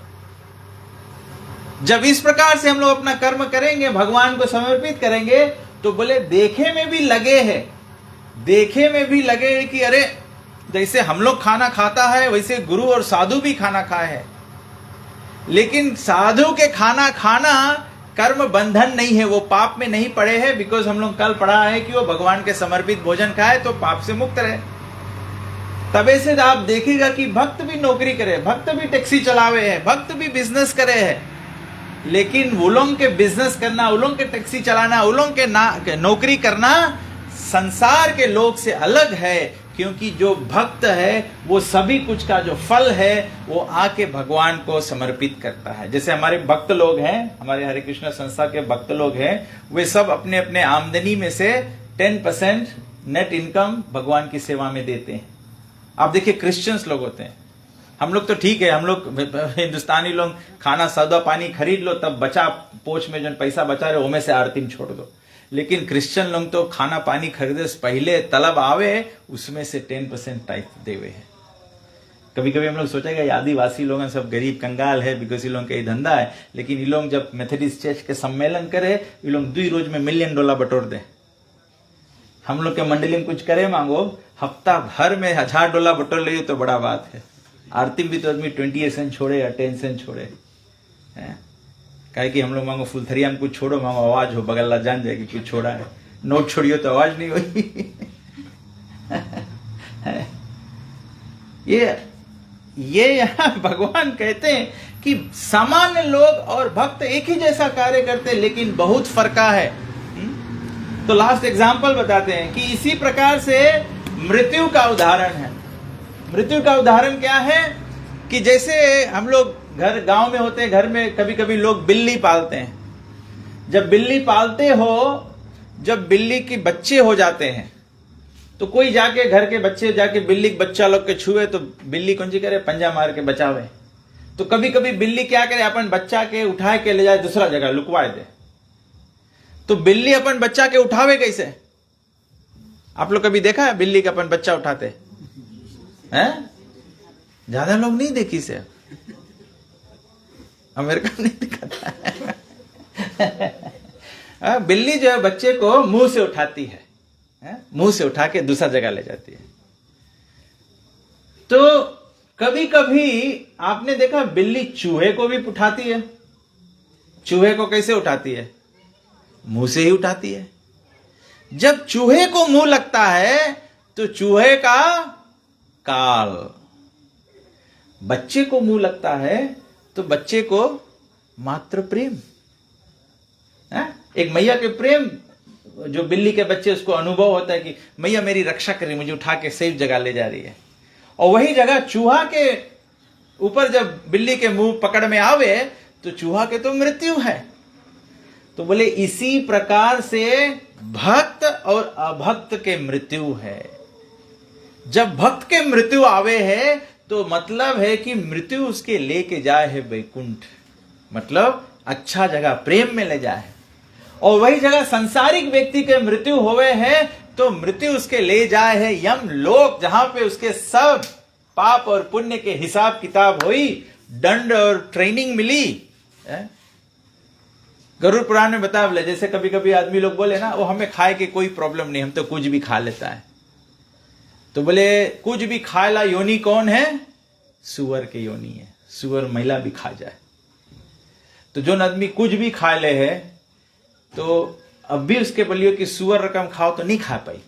जब इस प्रकार से हम लोग अपना कर्म करेंगे, भगवान को समर्पित करेंगे, तो बोले देखे में भी लगे कि अरे जैसे हम लोग खाना खाता है वैसे गुरु और साधु भी खाना खाए हैं। लेकिन साधु के खाना खाना कर्म बंधन नहीं है, वो पाप में नहीं पड़े हैं। बिकॉज हम लोग कल पढ़ा है कि वो भगवान के समर्पित भोजन खाए तो पाप से मुक्त रहे। तबे से आप देखिएगा कि भक्त भी नौकरी करे, भक्त भी टैक्सी चलावे है, भक्त भी बिजनेस करे है, लेकिन वो लोग के बिजनेस करना, वो लोग के टैक्सी चलाना, वो लोग के नौकरी करना संसार के लोग से अलग है। क्योंकि जो भक्त है वो सभी कुछ का जो फल है वो आके भगवान को समर्पित करता है। जैसे हमारे भक्त लोग हैं, हमारे हरे कृष्ण संस्था के भक्त लोग हैं, वे सब अपने अपने आमदनी में से 10% नेट इनकम भगवान की सेवा में देते हैं। आप देखिए क्रिश्चियंस लोग होते हैं, हम लोग तो ठीक है, हम लोग हिंदुस्तानी लोग खाना सौदा पानी खरीद लो, तब बचा पोच में जो पैसा बचा रहे ओमे से आरती में छोड़ दो। लेकिन क्रिश्चियन लोग तो खाना पानी खरीदे से पहले तलब आवे उसमें से 10% टाइप देवे है। कभी कभी हम लोग सोचेगा आदिवासी लोग सब गरीब कंगाल है बिकॉज ये लोग का ये धंधा है, लेकिन ये लोग जब मेथोडिस्ट चर्च के सम्मेलन करे ये लोग 2 रोज में $1 मिलियन बटोर दे। हम लोग के मंडली में कुछ करे मांगो हफ्ता भर में $1000 बटोर ले तो बड़ा बात है। आरती में भी तो आदमी 20 सेंट छोड़े या 10 सेंट छोड़े है, काहे कि हम लोग मांगो फुलथरिया में कुछ छोड़ो मांगो आवाज हो बगल्ला जान जाए कि कुछ छोड़ा है, नोट छोड़ियो तो आवाज नहीं हुई। ये यहाँ भगवान कहते हैं कि सामान्य लोग और भक्त एक ही जैसा कार्य करते हैं लेकिन बहुत फर्का है। तो लास्ट एग्जाम्पल बताते हैं कि इसी प्रकार से मृत्यु का उदाहरण है। मृत्यु का उदाहरण क्या है कि जैसे हम लोग घर गांव में होते हैं, घर में कभी कभी लोग बिल्ली पालते हैं। जब बिल्ली पालते हो, जब बिल्ली के बच्चे हो जाते हैं तो कोई जाके घर के बच्चे जाके बिल्ली के बच्चा लोग के छुए तो बिल्ली कौन सी करे, पंजा मार के बचावे। तो कभी कभी बिल्ली क्या करे, अपन बच्चा के उठा के ले जाए दूसरा जगह लुकवा दे। तो बिल्ली अपन बच्चा के उठावे कैसे? आप लोग कभी देखा है बिल्ली का अपन बच्चा उठाते हैं? ज्यादा लोग नहीं देखी से, अमेरिका नहीं दिखाता है। बिल्ली जो है बच्चे को मुंह से उठाती है, मुंह से उठा के दूसरा जगह ले जाती है। तो कभी कभी आपने देखा बिल्ली चूहे को भी उठाती है। चूहे को कैसे उठाती है? मुंह से ही उठाती है। जब चूहे को मुंह लगता है तो चूहे का काल, बच्चे को मुंह लगता है तो बच्चे को मातृ प्रेम। एक मैया के प्रेम जो बिल्ली के बच्चे उसको अनुभव होता है कि मैया मेरी रक्षा कर रही, मुझे उठा के सेफ जगह ले जा रही है। और वही जगह चूहा के ऊपर जब बिल्ली के मुंह पकड़ में आवे तो चूहा के तो मृत्यु है। तो बोले इसी प्रकार से भक्त और अभक्त के मृत्यु है। जब भक्त के मृत्यु आवे है तो मतलब है कि मृत्यु उसके लेके जाए है वैकुंठ, मतलब अच्छा जगह प्रेम में ले जाए। और वही जगह संसारिक व्यक्ति के मृत्यु होवे है तो मृत्यु उसके ले जाए है यम लोक, जहां पे उसके सब पाप और पुण्य के हिसाब किताब हुई, दंड और ट्रेनिंग मिली। गरुड़ पुराण में बता बोले जैसे कभी कभी आदमी लोग बोले ना वो हमें खाए के कोई प्रॉब्लम नहीं, हम तो कुछ भी खा लेता है। तो बोले कुछ भी खाएला योनि कौन है? सुअर के योनि है। सुअर महिला भी खा जाए तो जो आदमी कुछ भी खा ले है तो अब भी उसके बोलियो कि सुअर रकम खाओ तो नहीं खा पाई।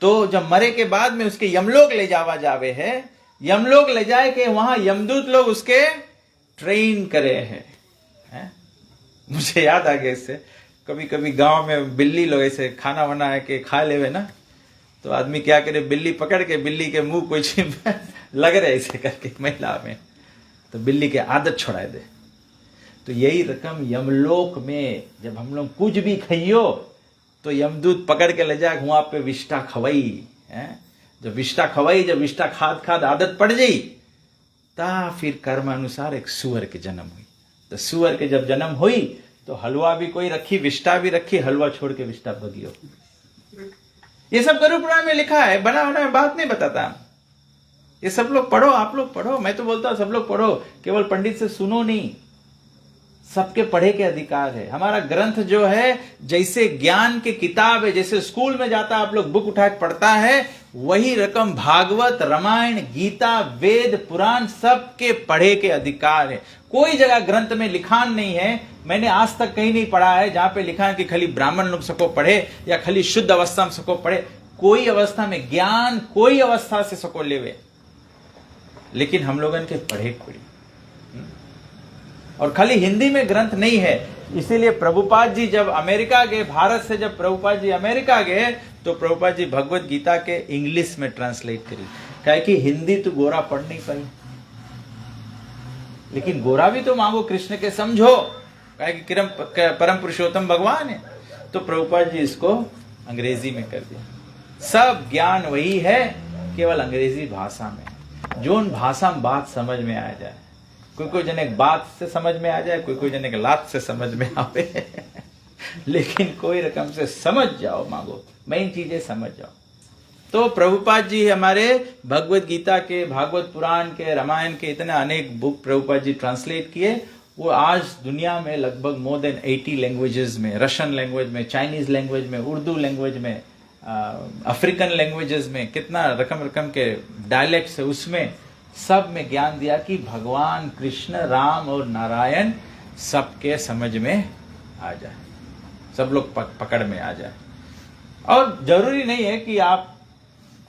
तो जब मरे के बाद में उसके यमलोक ले जावा जावे है, यमलोक ले जाए के वहां यमदूत लोग उसके ट्रेन करे हैं। मुझे याद आ गया इससे, कभी कभी गांव में बिल्ली लोग ऐसे खाना बना के खा लेवे ना तो आदमी क्या करे, बिल्ली पकड़ के बिल्ली के मुंह कुछ लग रहे ऐसे करके महिला में, तो बिल्ली के आदत छोड़ा दे। तो यही रकम यमलोक में जब हम लोग कुछ भी खाइयो तो यमदूत पकड़ के ले जाए वहां पे विष्ठा खवाई है। जब विष्ठा खवाई, जब विष्ठा खाद खाद आदत पड़ गई ता फिर कर्म अनुसार एक सुअर के जन्म हुई। तो सुअर के जब जन्म हुई तो हलवा भी कोई रखी, विष्ठा भी रखी, हलवा छोड़ के विष्ठा भगियो। ये सब गरुड़ पुराण में लिखा है, बना बना बात नहीं बताता। ये सब लोग पढ़ो, आप लोग पढ़ो, मैं तो बोलता हूं सब लोग पढ़ो, केवल पंडित से सुनो नहीं, सबके पढ़े के अधिकार है। हमारा ग्रंथ जो है जैसे ज्ञान की किताब है, जैसे स्कूल में जाता आप लोग बुक उठा के पढ़ता है, वही रकम भागवत, रामायण, गीता, वेद, पुराण सबके पढ़े के अधिकार है। कोई जगह ग्रंथ में लिखान नहीं है, मैंने आज तक कहीं नहीं पढ़ा है जहां पे लिखा है कि खाली ब्राह्मण लोग सको पढ़े या खाली शुद्ध अवस्था में सको पढ़े। कोई अवस्था में ज्ञान कोई अवस्था से सको लेवे, लेकिन हम लोगन के पढ़े पड़ी। और खाली हिंदी में ग्रंथ नहीं है, इसीलिए प्रभुपाद जी जब अमेरिका गए, भारत से जब प्रभुपाद जी अमेरिका गए तो प्रभुपाद जी भगवत गीता के इंग्लिश में ट्रांसलेट करी, क्या कि हिंदी तो गोरा पढ़ नहीं पाई। लेकिन गोरा भी तो मांगो कृष्ण के समझो, क्या कि परम पुरुषोत्तम भगवान है। तो प्रभुपाद जी इसको अंग्रेजी में कर दिया। सब ज्ञान वही है, केवल अंग्रेजी भाषा में। जोन भाषा में बात समझ में आ जाए। कोई कोई जने बात से समझ में आ जाए, कोई कोई जने के लात से समझ में आवे लेकिन कोई रकम से समझ जाओ, मांगो मेन चीजें समझ जाओ। तो प्रभुपाद जी हमारे भगवत गीता के, भागवत पुराण के, रामायण के इतने अनेक बुक प्रभुपाद जी ट्रांसलेट किए। वो आज दुनिया में लगभग मोर देन 80 लैंग्वेजेस में, रशियन लैंग्वेज में, चाइनीज लैंग्वेज में, उर्दू लैंग्वेज में, अफ्रीकन लैंग्वेजेस में, कितना रकम रकम के डायलेक्ट्स है, उसमें सब में ज्ञान दिया कि भगवान कृष्ण, राम और नारायण सबके समझ में आ जाए, सब लोग पकड़ में आ जाए। और जरूरी नहीं है कि आप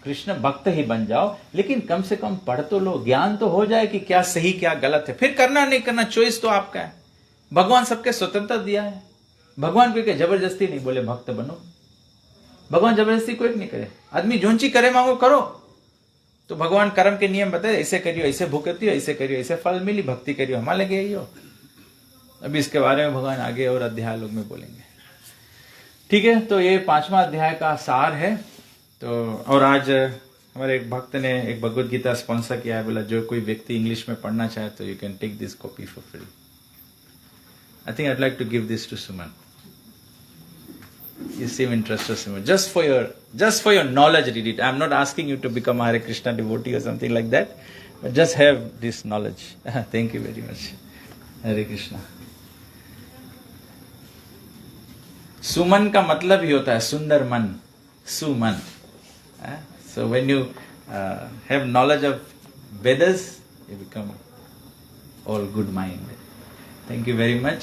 कृष्ण भक्त ही बन जाओ, लेकिन कम से कम पढ़ तो लो, ज्ञान तो हो जाए कि क्या सही क्या गलत है। फिर करना नहीं करना चॉइस तो आपका है। भगवान सबके स्वतंत्रता दिया है। भगवान कोई के जबरदस्ती नहीं बोले भक्त बनो। भगवान जबरदस्ती कोई नहीं करे। आदमी जोन ची करे मांगो करो। तो भगवान कर्म के नियम बताए, ऐसे करियो, ऐसे भुगतियो, ऐसे करियो, ऐसे फल मिली, भक्ति करियो, हमारे लगे यही हो। अभी इसके बारे में भगवान आगे और अध्याय लोग में बोलेंगे। ठीक है, तो ये 5वां अध्याय का सार है। तो और आज हमारे एक भक्त ने एक भगवत गीता स्पॉन्सर किया है, बोला जो कोई व्यक्ति इंग्लिश में पढ़ना चाहे तो you can take this copy for free. I think I like to give this to Suman. You seem interested, Suman. Just for your knowledge, read it. I am not asking you to become a Hare Krishna devotee or something like that, but just have this knowledge. Thank you very much. Hare Krishna. सुमन का मतलब ही होता है सुंदर मन, सुमन। So when you have knowledge of Vedas, you become all good mind. Thank you very much.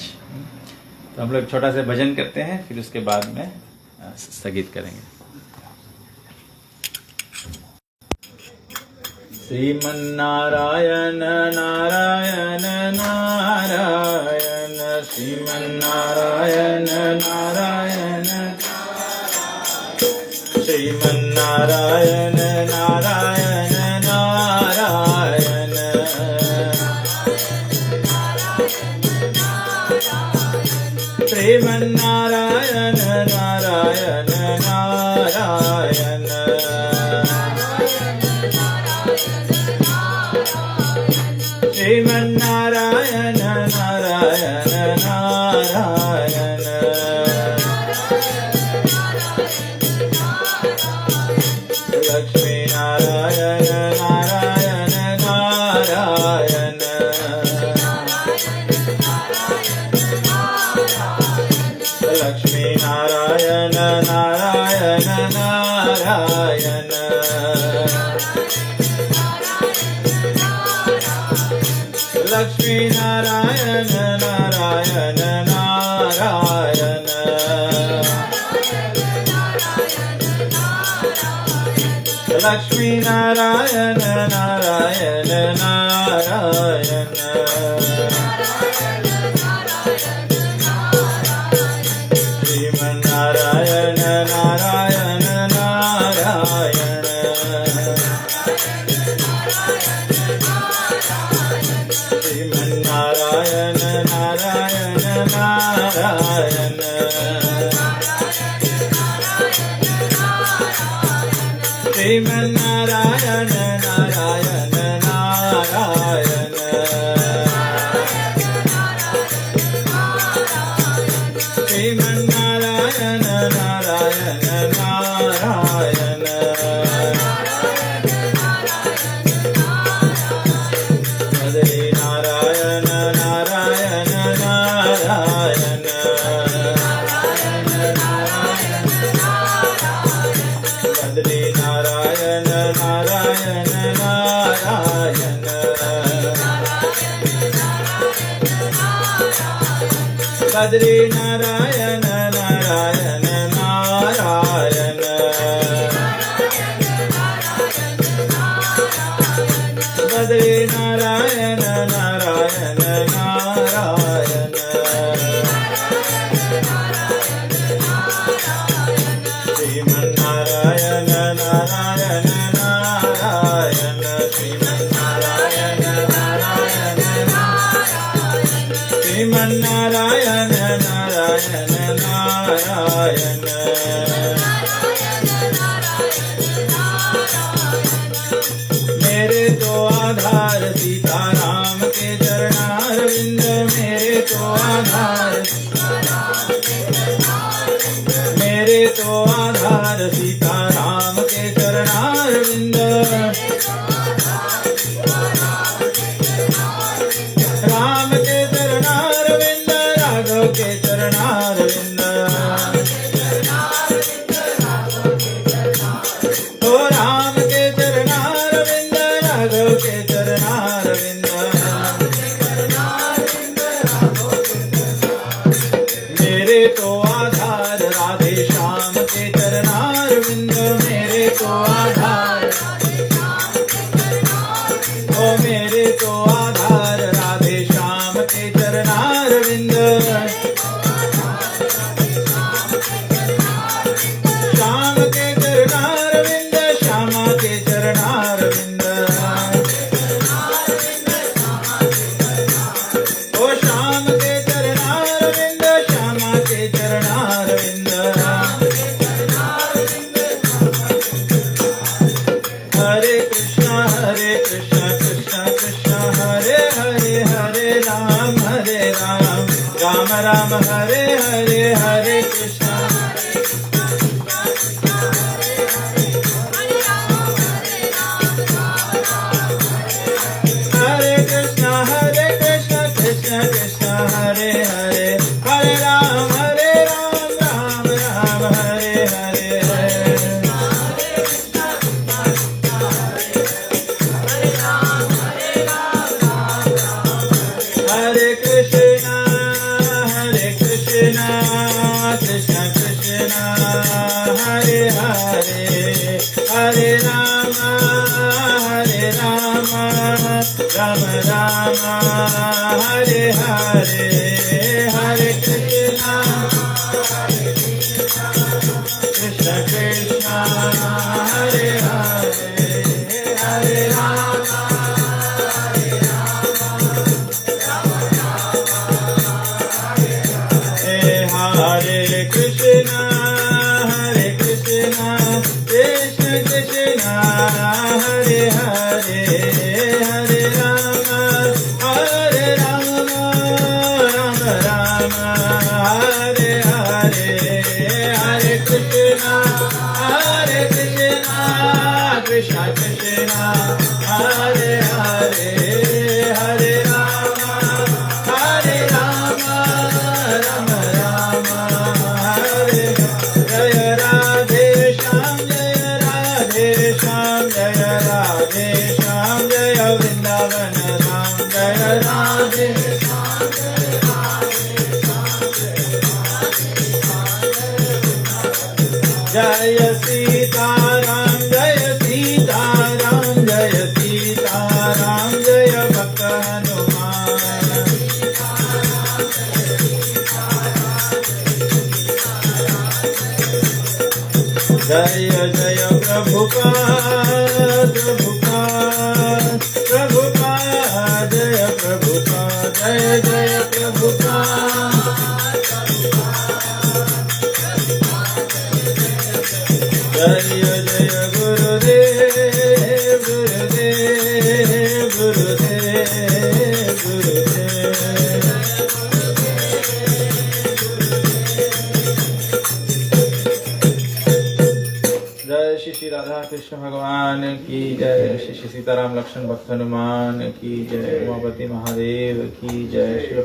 तो हम लोग छोटा सा भजन करते हैं, फिर उसके बाद में स्थगित करेंगे। श्रीमन्नारायण नारायण नारायण, श्रीमन्नारायण नारायण, श्रीमन्नारायण नारायण नारायण, श्रीमन्नारायण नारायण नारायण, श्रीमन्नारायण नारायण नारायण, लक्ष्मी नारायण नारायण नारायण, लक्ष्मी नारायण नारायण नारायण, लक्ष्मी नारायण नारायण नारायण, लक्ष्मी नारायण नारायण नारायण, श्रीमन्नारायण नारायण नारायण, श्रीमन्नारायण नारायण नारायण, श्रीमन्नारायण नारायण नारायण, श्रीमन्नारायण नारायण नारायण, बद्री नारायण नारायण नारायण, बद्री नारायण नारायण नारायण, बद्री नारायण नारायण नारायण, बद्री नारायण नारायण नारायण, श्रीमन्नारायण नारायण नारायण, श्रीमन्नारायण नारायण नारायण, श्रीमन्नारायण नारायण नारायण, मेरे तो सीताराम के चरणारविंद मेरे तो आधार, मेरे तो आधार सीताराम के चरणारविंद, राम के चरणारविंद राघव के चरणारविंद, ओ राम के चरणारविंद राघव के चरणारविंद, मेरे तो आधार राधे श्याम के चरणारविंद, मेरे तो आधार, ओ मेरे तो आधार राधे श्याम के चरणारविंद, श्याम के चरणारविंद श्यामा के चरणारविंद, ओ श्याम के चरणारविंद श्यामा के चरणारविंद, हरे कृष्णा कृष्ण कृष्ण हरे हरे, हरे राम राम राम हरे हरे, हरे कृष्णा हरे कृष्णा कृष्ण कृष्ण हरे हरे, हरे राम राम राम हरे हरे, हरे कृष्णा कृष्ण कृष्ण हरे हरे, हरे राम राम राम हरे हरे, हरे कृष्णा कृष्ण कृष्ण हरे हरे, हरे राम हरे कृष्णा कृष्ण कृष्ण हरे हरे, हरे राम राम राम हरे हरे, हरे कृष्णा कृष्ण कृष्ण हरे हरे, हरे राम राम राम हरे, जय राधे श्याम जय राधे श्याम जय वृंदावन धाम, जय राधे जय सीताराम जय सीताराम जय सीताराम जय भक्त हनुमान, जय जय प्रभुपाद प्रभुपाद प्रभुपाद जय प्रभुपाद, जय जय प्रभुपाद, जय जय गुरुदेव गुरुदेव गुरुदेव गुरुदेव, जय श्री राधा कृष्ण भगवान की जय, श्री सीताराम लक्ष्मण भक्त हनुमान की जय, उमापति महादेव की जय, श्री